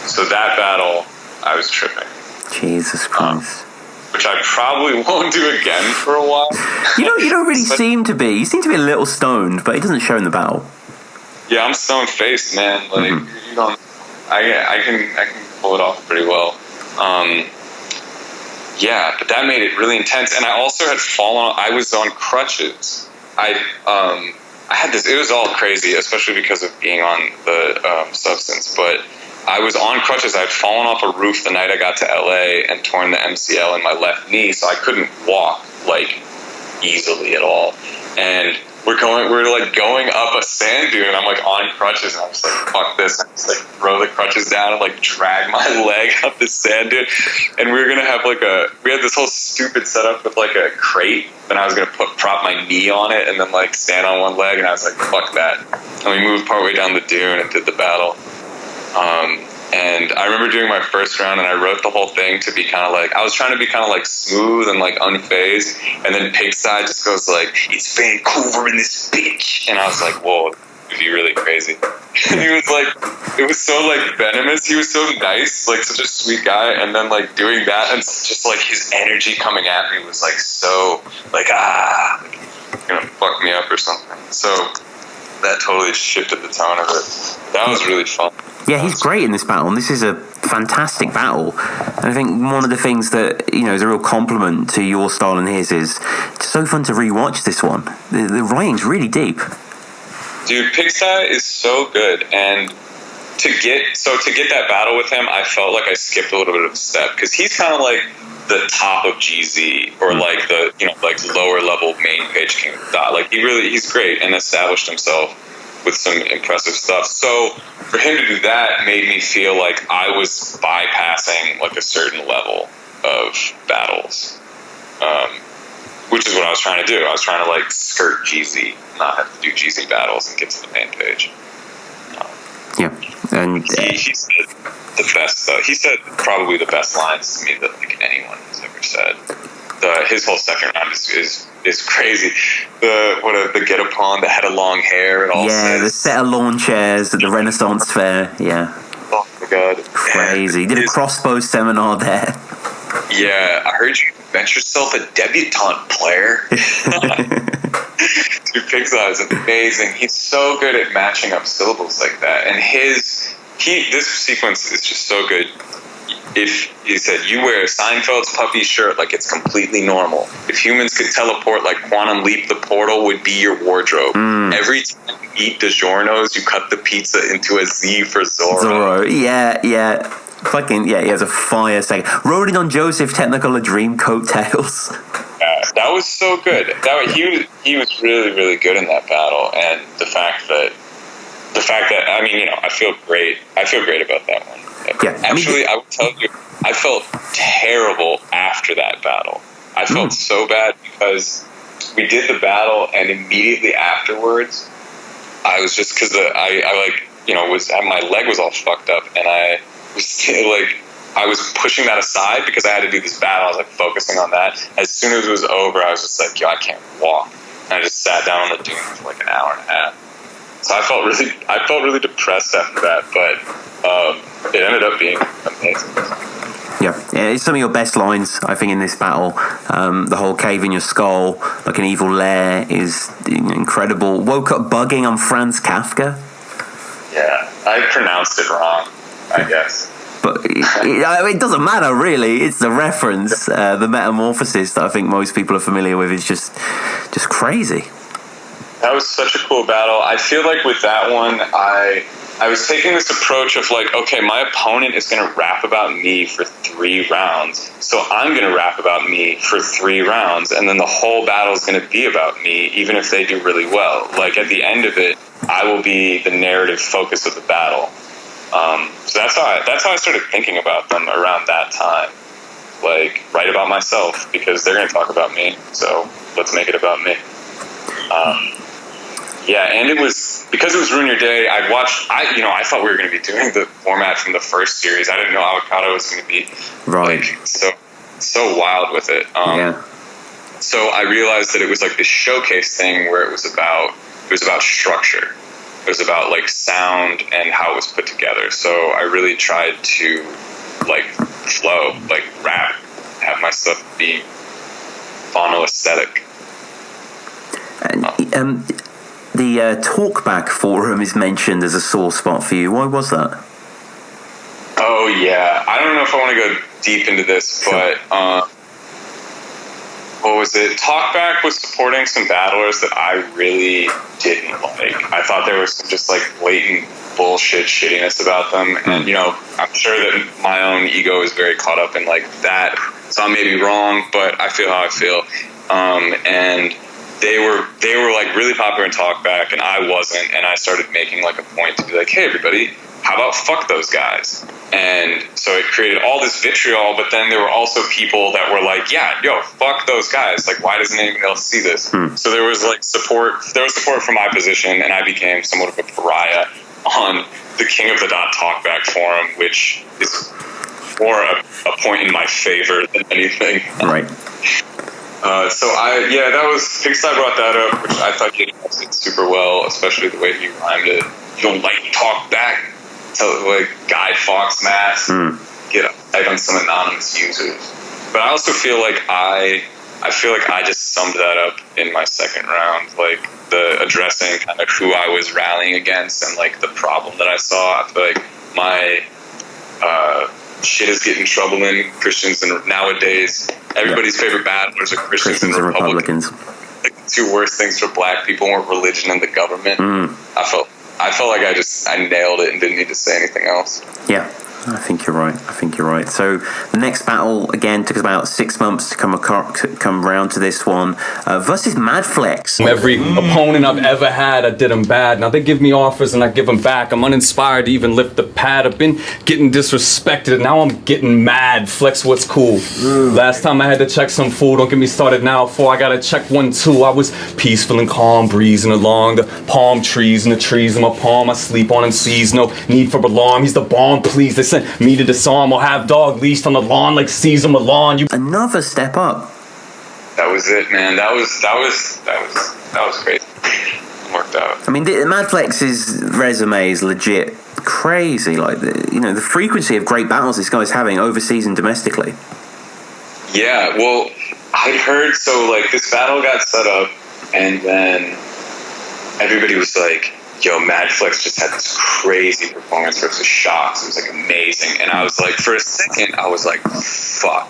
So that battle, I was tripping. Jesus Christ. Which I probably won't do again for a while. You don't really seem to be. You seem to be a little stoned, but it doesn't show in the battle. Yeah, I'm stone faced, man. Like you don't. I can pull it off pretty well. Yeah, but that made it really intense. And I also had fallen. I was on crutches. I had this. It was all crazy, especially because of being on the substance, but. I was on crutches. I had fallen off a roof the night I got to LA and torn the MCL in my left knee, so I couldn't walk like easily at all. And we're going up a sand dune, and I'm like on crutches, and I was like, fuck this. And I just like throw the crutches down and like drag my leg up the sand dune. And we were gonna have we had this whole stupid setup with like a crate, and I was gonna prop my knee on it and then like stand on one leg, and I was like, fuck that. And we moved partway down the dune and did the battle. And I remember doing my first round, and I wrote the whole thing to be kind of like, I was trying to be kind of like smooth and like unfazed, and then Pigsty just goes like, it's Vancouver in this bitch, and I was like, whoa, it'd be really crazy. And he was like, it was so like venomous, he was so nice, like such a sweet guy, and then like doing that, and just like his energy coming at me was like so like, you're gonna fuck me up or something. So that totally shifted the tone of it. That was really fun. Yeah, he's great in this battle, and this is a fantastic battle. And I think one of the things that, is a real compliment to your style and his is it's so fun to rewatch this one. The writing's really deep. Dude, Pigsty is so good, and to get that battle with him, I felt like I skipped a little bit of a step, because he's kind of like the top of GZ, or like the like lower level main page king. Like he's great and established himself with some impressive stuff. So for him to do that made me feel like I was bypassing like a certain level of battles, which is what I was trying to do. I was trying to like skirt GZ, not have to do GZ battles and get to the main page. Yeah, and he said the best. He said probably the best lines to me that like anyone has ever said. his whole second round is crazy. The get upon that had a long hair and all. Yeah, the set of lawn chairs at the Renaissance Fair. Yeah. Oh my god, crazy! Did a crossbow seminar there. Yeah, I heard you invent yourself a debutante player. Dude, Pig's-Eye is amazing. He's so good at matching up syllables like that, and this sequence is just so good. If he said, you wear Seinfeld's puffy shirt like it's completely normal. If humans could teleport like Quantum Leap, the portal would be your wardrobe. Every time you eat DiGiorno's, you cut the pizza into a Z for Zorro. Yeah. Fucking, yeah, he has a fire second. Rodin on Joseph, Technicolor Dreamcoat Tales. Yeah, that was so good. He was really, really good in that battle, and the fact that I mean, you know, I feel great about that one. Yeah, actually, I would tell you, I felt terrible after that battle. I felt so bad because we did the battle, and immediately afterwards, I was just because I like, you know, my leg was all fucked up, and I was pushing that aside because I had to do this battle. I was like focusing on that. As soon as it was over, I was just like, yo, I can't walk, and I just sat down on the dune for like an hour and a half. So I felt really depressed after that, but it ended up being amazing. Yeah, it's some of your best lines, I think, in this battle. The whole cave in your skull, like an evil lair, is incredible. Woke up bugging on Franz Kafka. Yeah, I pronounced it wrong, I guess. But it doesn't matter, really. It's the reference, the metamorphosis that I think most people are familiar with is just crazy. That was such a cool battle. I feel like with that one, I was taking this approach of like, okay, my opponent is going to rap about me for 3 rounds, so I'm going to rap about me for 3 rounds, and then the whole battle is going to be about me, even if they do really well. Like, at the end of it, I will be the narrative focus of the battle. So that's how I started thinking about them around that time. Like, write about myself, because they're going to talk about me, so let's make it about me. Yeah, and it was because it was Ruin Your Day. I thought we were going to be doing the format from the first series. I didn't know Avocado was going to be like so wild with it. So I realized that it was like this showcase thing where it was about structure. It was about like sound and how it was put together. So I really tried to like flow, like rap, have my stuff be phono-aesthetic. And the Talkback forum is mentioned as a sore spot for you. Why was that? Oh, yeah. I don't know if I want to go deep into this, but what was it? Talkback was supporting some battlers that I really didn't like. I thought there was some just like blatant bullshit shittiness about them. And, you know, I'm sure that my own ego is very caught up in like that. So I may be wrong, but I feel how I feel. And they were like really popular in Talkback, and I wasn't, and I started making like a point to be like, hey everybody, how about fuck those guys? And so it created all this vitriol, but then there were also people that were like, yeah, yo, fuck those guys. Like, why doesn't anyone else see this? So there was like support from my position, and I became somewhat of a pariah on the King of the Talkback forum, which is more a point in my favor than anything. Right. That was Pig's-Eye brought that up, which I thought he did super well, especially the way he rhymed it. You don't like Talkback, tell like Guy Fawkes mask, get up on some anonymous users. But I also feel like I just summed that up in my second round, like the addressing kind of who I was rallying against and like the problem that I saw. I feel like my shit is getting trouble in Christians, and nowadays everybody's favorite battlers are Christians and Republicans. Like the 2 worst things for black people were religion and the government. I felt like I nailed it and didn't need to say anything else. Yeah, I think you're right. So the next battle, again, took us about 6 months to come around to this one, versus Madflex. Every opponent I've ever had, I did them bad. Now they give me offers and I give them back. I'm uninspired to even lift the pad. I've been getting disrespected and now I'm getting mad. Flex what's cool. Last time I had to check some food. Don't get me started now before I gotta check 1, 2. I was peaceful and calm, breezing along the palm trees and the trees in my palm. I sleep on MCs, no need for alarm. He's the bomb, please. They sent me to disarm or have dog leashed on the lawn like Caesar Milan. Another step up. was it, man. That was great. Worked out. I mean, Madflex's resume is legit crazy. Like, the frequency of great battles this guy's having overseas and domestically. Yeah, well, I'd heard, so, like, this battle got set up, and then everybody was like, yo, Madflex just had this crazy performance versus Shox. It was, like, amazing. And I was like, for a second, I was like, fuck.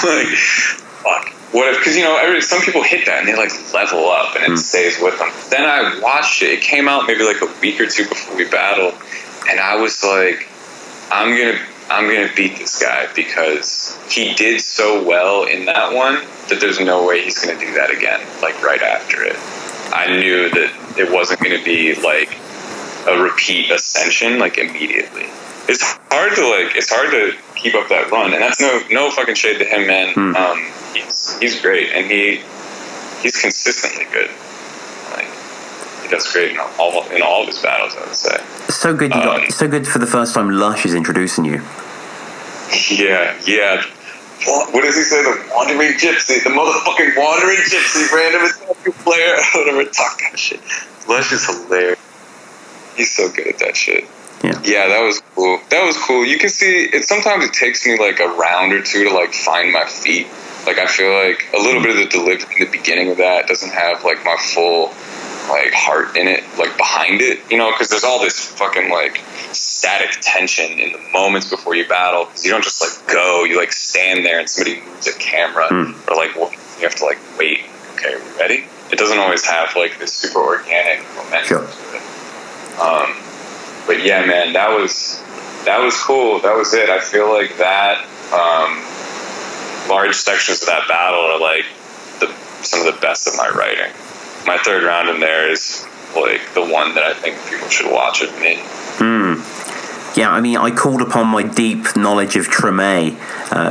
Like, fuck. What if, because, some people hit that and they, like, level up and it stays with them. Then I watched it. It came out maybe, like, a week or two before we battled. And I was like, I'm gonna beat this guy because he did so well in that one that there's no way he's gonna do that again, like, right after it. I knew that it wasn't gonna be, like, a repeat ascension, like, immediately. It's hard to keep up that run, and that's no fucking shade to him, man. He's great, and he's consistently good. Like, he does great in all of his battles, I would say. So good, so good for the first time. Lush is introducing you. Yeah. What does he say? The wandering gypsy, the motherfucking wandering gypsy, random player, whatever. Talk that shit. Lush is hilarious. He's so good at that shit. Yeah, that was cool. You can see it. Sometimes it takes me like a round or two to like find my feet. Like, I feel like a little bit of the delivery in the beginning of that doesn't have like my full like heart in it, like behind it, because there's all this fucking like static tension in the moments before you battle. Because you don't just like go, you like stand there and somebody moves a camera, or like you have to like wait. Okay, are we ready? It doesn't always have like this super organic momentum to it. But yeah, man, that was cool. That was it. I feel like that large sections of that battle are like some of the best of my writing. My third round in there is like the one that I think people should watch of me. Yeah, I mean, I called upon my deep knowledge of Treme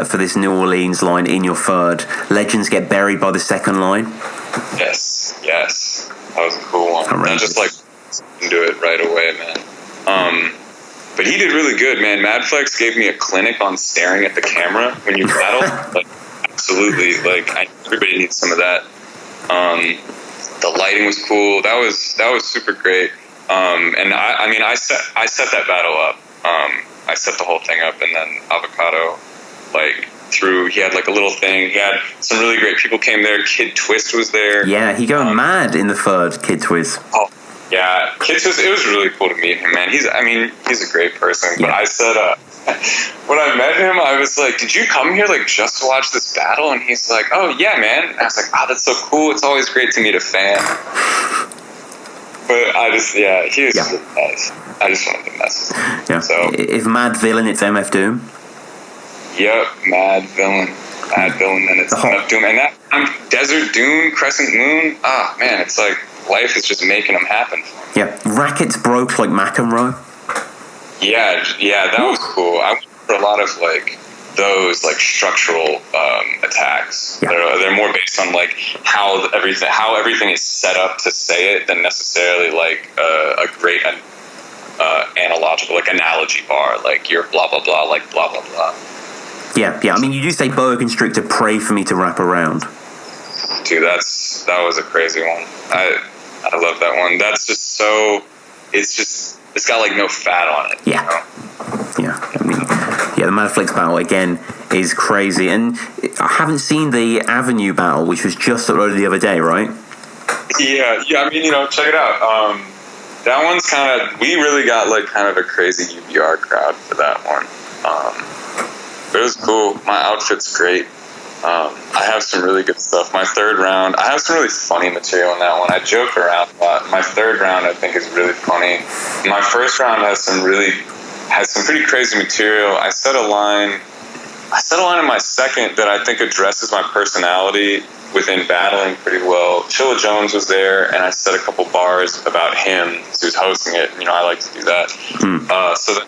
for this New Orleans line in your third. Legends get buried by the second line. Yes. That was a cool one. Not just like do it right away, man. But he did really good, man. Madflex gave me a clinic on staring at the camera when you battle. Like, absolutely. Like, everybody needs some of that. The lighting was cool. That was super great. And I set that battle up. I set the whole thing up, and then Avocado, like, he had like a little thing. He had some really great people came there. Kid Twist was there. Yeah, he going mad in the third, Kid Twist. Oh, yeah. Kid Twist, it was really cool to meet him, man. He's a great person. Yeah. But I said, when I met him, I was like, did you come here like just to watch this battle? And he's like, oh yeah, man. And I was like, oh, that's so cool. It's always great to meet a fan. But he was really nice. I just wanted to mess with him. Yeah. So, if Mad Villain, it's MF Doom. Yep, Mad Villain, then it's MF Doom. And that Desert Dune, Crescent Moon, man, it's like life is just making them happen. Yeah, Rackets broke like McEnroe. Yeah, that was cool. I went for a lot of like those like structural attacks. Yeah. They're more based on like how everything is set up to say it than necessarily like a great analogical like analogy bar, like you're blah blah blah, like blah blah blah. Yeah. I mean, you do say boa constrictor, pray for me to wrap around. Dude, that was a crazy one. I love that one. That's just so. It's got like no fat on it. Yeah. Yeah. I mean, the Madflix battle again is crazy, and I haven't seen the Avenue battle, which was just uploaded the other day, right? Yeah. I mean, check it out. That one's we really got like kind of a crazy UBR crowd for that one. But it was cool. My outfit's great. I have some really good stuff. My third round, I have some really funny material in that one. I joke around a lot. My third round, I think, is really funny. My first round has some pretty crazy material. I set a line in my second that I think addresses my personality within battling pretty well. Chilla Jones was there, and I said a couple bars about him because he was hosting it. I like to do that. So that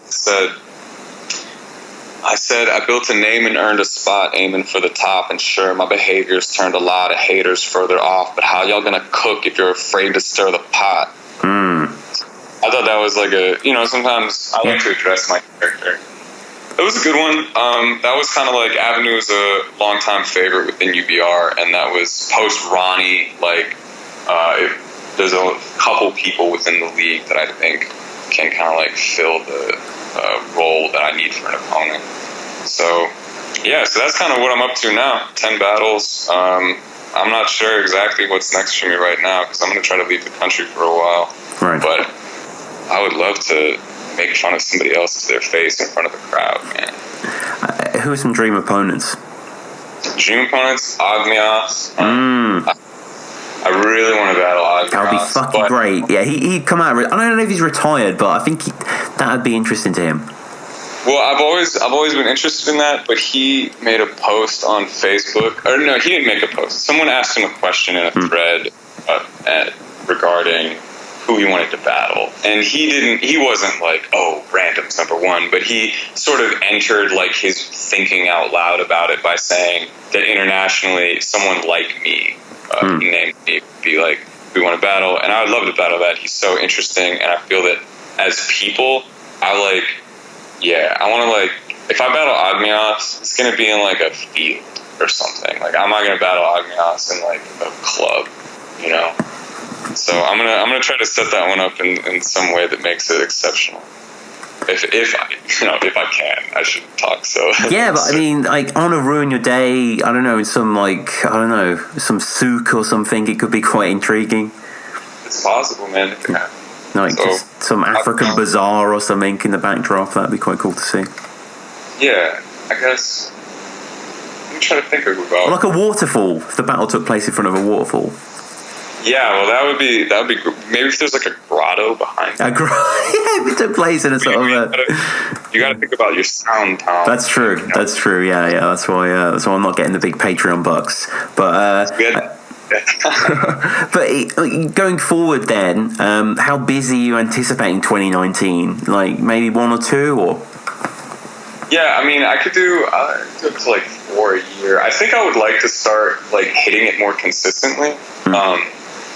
I said, I built a name and earned a spot aiming for the top, and sure, my behaviors turned a lot of haters further off, but how y'all gonna cook if you're afraid to stir the pot? I thought that was like sometimes I like to address my character. That was a good one. That was kind of like Avenue's a longtime favorite within UBR, and that was post Ronnie. Like, there's a couple people within the league that I think can kind of like fill the role that I need for an opponent. So, yeah, so that's kind of what I'm up to now. 10 battles. I'm not sure exactly what's next for me right now because I'm going to try to leave the country for a while. Right. But I would love to make fun of somebody else to their face in front of the crowd, man. Who are some dream opponents? Dream opponents, Agnias. I really want to battle Agnias. That would be fucking great. Yeah, he'd come out. I don't know if he's retired, but I think that would be interesting to him. Well, I've always been interested in that, but he made a post on Facebook. Or no, he didn't make a post. Someone asked him a question in a thread regarding who he wanted to battle, and he wasn't like, oh, random's number one, but he sort of entered like his thinking out loud about it by saying that internationally someone like me named me be like, we want to battle, and I would love to battle that. He's so interesting, and I feel that as people, I want to like, if I battle Agnias, it's going to be in like a field or something. Like, I'm not going to battle Agnias in like a club, you know? So I'm gonna try to set that one up in some way that makes it exceptional. If I can, I should talk so. Yeah, but I mean, like, I want to ruin your day. I don't know, in some some souk or something. It could be quite intriguing. It's possible, man. Yeah. Like just some African bazaar or something in the backdrop. That'd be quite cool to see. Yeah, I guess. I'm trying to think about like a waterfall. If the battle took place in front of a waterfall. Yeah, well, that would be maybe if there's like a grotto behind. Yeah, it took place in a sort of. You got to think about your sound, Tom. That's true. You know? That's true. Yeah. That's why I'm not getting the big Patreon bucks. But but going forward, then, how busy are you anticipating 2019? Like maybe one or two, or? Yeah, I mean, I could do up to like 4 a year. I think I would like to start like hitting it more consistently.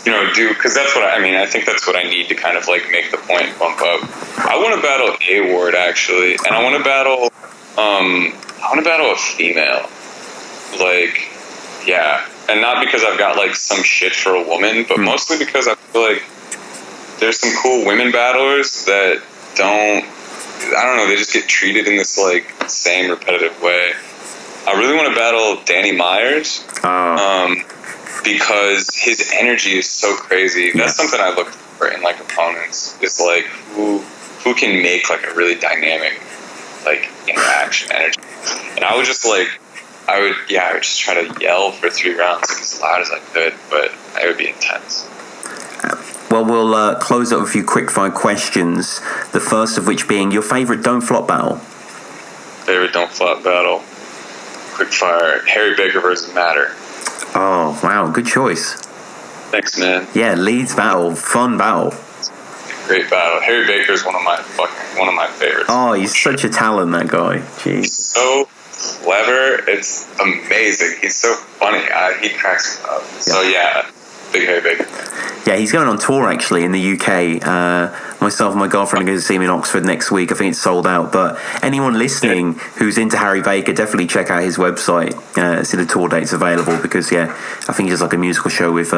Because that's what I think that's what I need to kind of like make the point bump up. I want to battle A Ward actually, and I want to battle a female. Like, yeah, and not because I've got like some shit for a woman, but mostly because I feel like there's some cool women battlers that they just get treated in this like same repetitive way. I really want to battle Danny Myers. Because his energy is so crazy. That's something I look for in like opponents. Is like who can make like a really dynamic like interaction energy. And I would just try to yell for 3 rounds like, as loud as I could, but it would be intense. Well, we'll close up with a few quick-fire questions. The first of which being your favorite Don't Flop battle. Favorite Don't Flop battle. Quick-fire. Harry Baker versus Matter. Oh, wow. Good choice. Thanks, man. Yeah, Leeds battle. Fun battle. Great battle. Harry Baker is one of my favorites. Oh, he's such a talent, that guy. Jeez. He's so clever. It's amazing. He's so funny. He cracks me up. Yeah. So, yeah, big Harry Baker fan. Yeah, he's going on tour, actually, in the UK. Myself and my girlfriend are going to see him in Oxford next week. I think it's sold out. But anyone listening who's into Harry Baker, definitely check out his website. See the tour dates available because, I think he does like a musical show with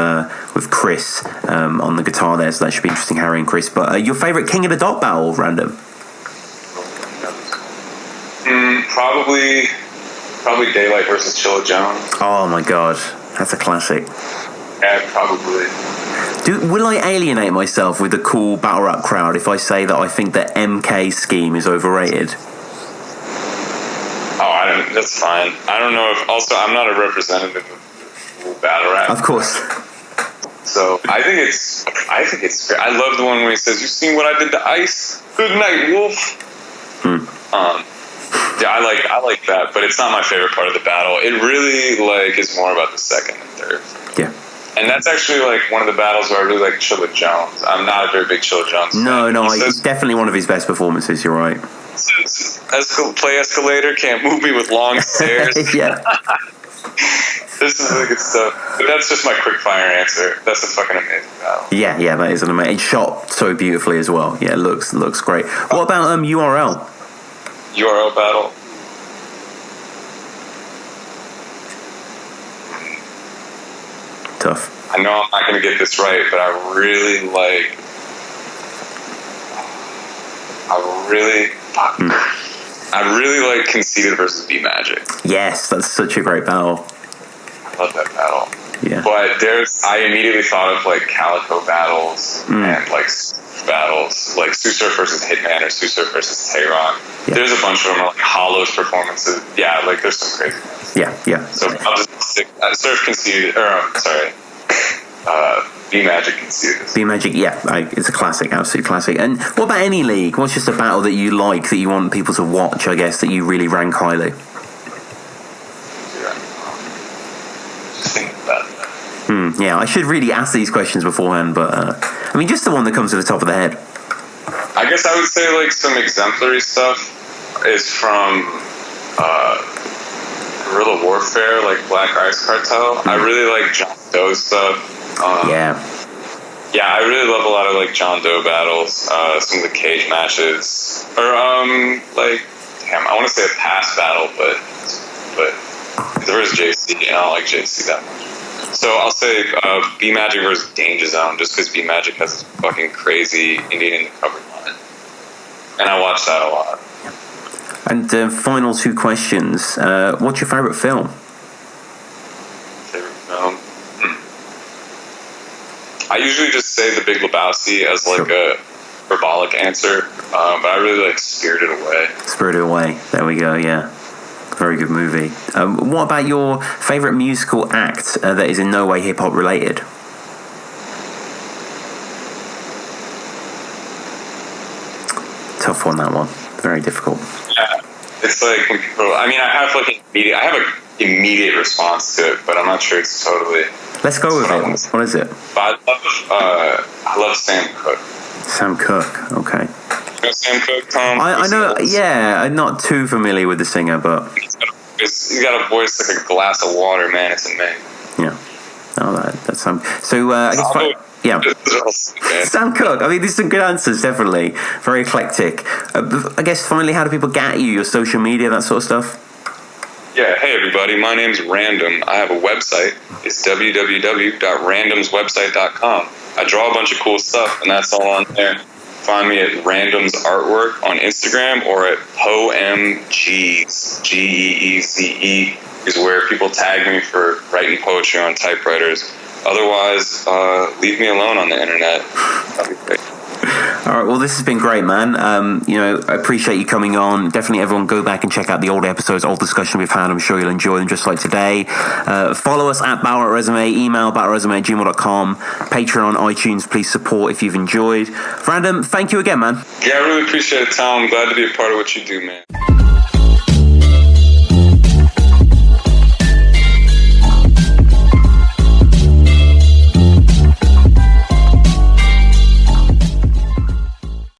Chris on the guitar there. So that should be interesting, Harry and Chris. But your favourite King of the Dot battle, Random? Probably Daylight versus Chilla Jones. Oh, my God. That's a classic. Yeah, probably. Will I alienate myself with the cool battle rap crowd if I say that I think the MK scheme is overrated? Oh, that's fine. I don't know if... Also, I'm not a representative of cool battle rap. Of course. So, I think it's great. I love the one where he says, "You seen what I did to Ice? Good night, Wolf." Yeah, I like that, but it's not my favorite part of the battle. It really is more about the second and third. Yeah. And that's actually one of the battles where I really like Chilla Jones. I'm not a very big Chilla Jones fan. No, it's definitely one of his best performances, you're right. Play escalator, can't move me with long stairs. Yeah. This is good stuff. But that's just my quick fire answer. That's a fucking amazing battle. Yeah, that is an amazing. It's shot so beautifully as well. Yeah, it looks great. What about URL? URL battle. Tough. I know I'm not going to get this right, but I really like Conceited versus B Magic. Yes, that's such a great battle. I love that battle. Yeah. But I immediately thought of like Calico battles and like battles, like Sue versus Hitman or Sue versus Tehran. Yeah. There's a bunch of them, like Hollow's performances. Yeah, like there's some crazy ones. Yeah. So I'll just stick Surf Conceited, B Magic Conceited. B Magic, it's a classic, absolute classic. And what about any league? What's just a battle that you like, that you want people to watch, I guess, that you really rank highly? Just think about that. Yeah, I should really ask these questions beforehand, but I mean, just the one that comes to the top of the head. I guess I would say like some exemplary stuff is from Guerrilla Warfare, like Black Ice Cartel. I really like John Doe stuff. Yeah, I really love a lot of like John Doe battles, some of the cage matches, or I want to say a past battle, but there was JC, and I don't like JC that much. So I'll say B Magic versus Danger Zone, just because B Magic has this fucking crazy Indian in the cover line, and I watch that a lot. And final two questions. What's your favorite film? Favorite film? I usually just say The Big Lebowski as like a verbolic answer, but I really like Spirited Away. Spirited Away. There we go. Yeah, very good movie. What about your favorite musical act that is in no way hip hop related? Tough one, that one. Very difficult. Yeah, it's like when people. I mean, I have an immediate response to it, but I'm not sure it's totally. Let's go with it. What is it? But I love Sam Cooke. Sam Cooke. Okay. You know Sam Cooke, Tom? I know. Yeah, I'm not too familiar with the singer, but he's got a voice like a glass of water, man. It's amazing. Yeah. Oh, that's Sam. So I guess. Sam Cooke. I mean, these are some good answers, definitely. Very eclectic. I guess finally, how do people get at you? Your social media, that sort of stuff? Yeah, hey everybody, my name's Random. I have a website. It's www.randomswebsite.com. I draw a bunch of cool stuff, and that's all on there. Find me at Random's Artwork on Instagram or at PoemGeeze, Geeze, is where people tag me for writing poetry on typewriters. Otherwise, leave me alone on the internet. That'd be great. All right, well, this has been great, man. I appreciate you coming on. Definitely everyone go back and check out the old episodes, old discussion we've had. I'm sure you'll enjoy them just like today. Follow us at BattleResume, email battleresume@gmail.com, Patreon, iTunes, please support if you've enjoyed. Random, thank you again, man. Yeah, I really appreciate it, Tom. I'm glad to be a part of what you do, man.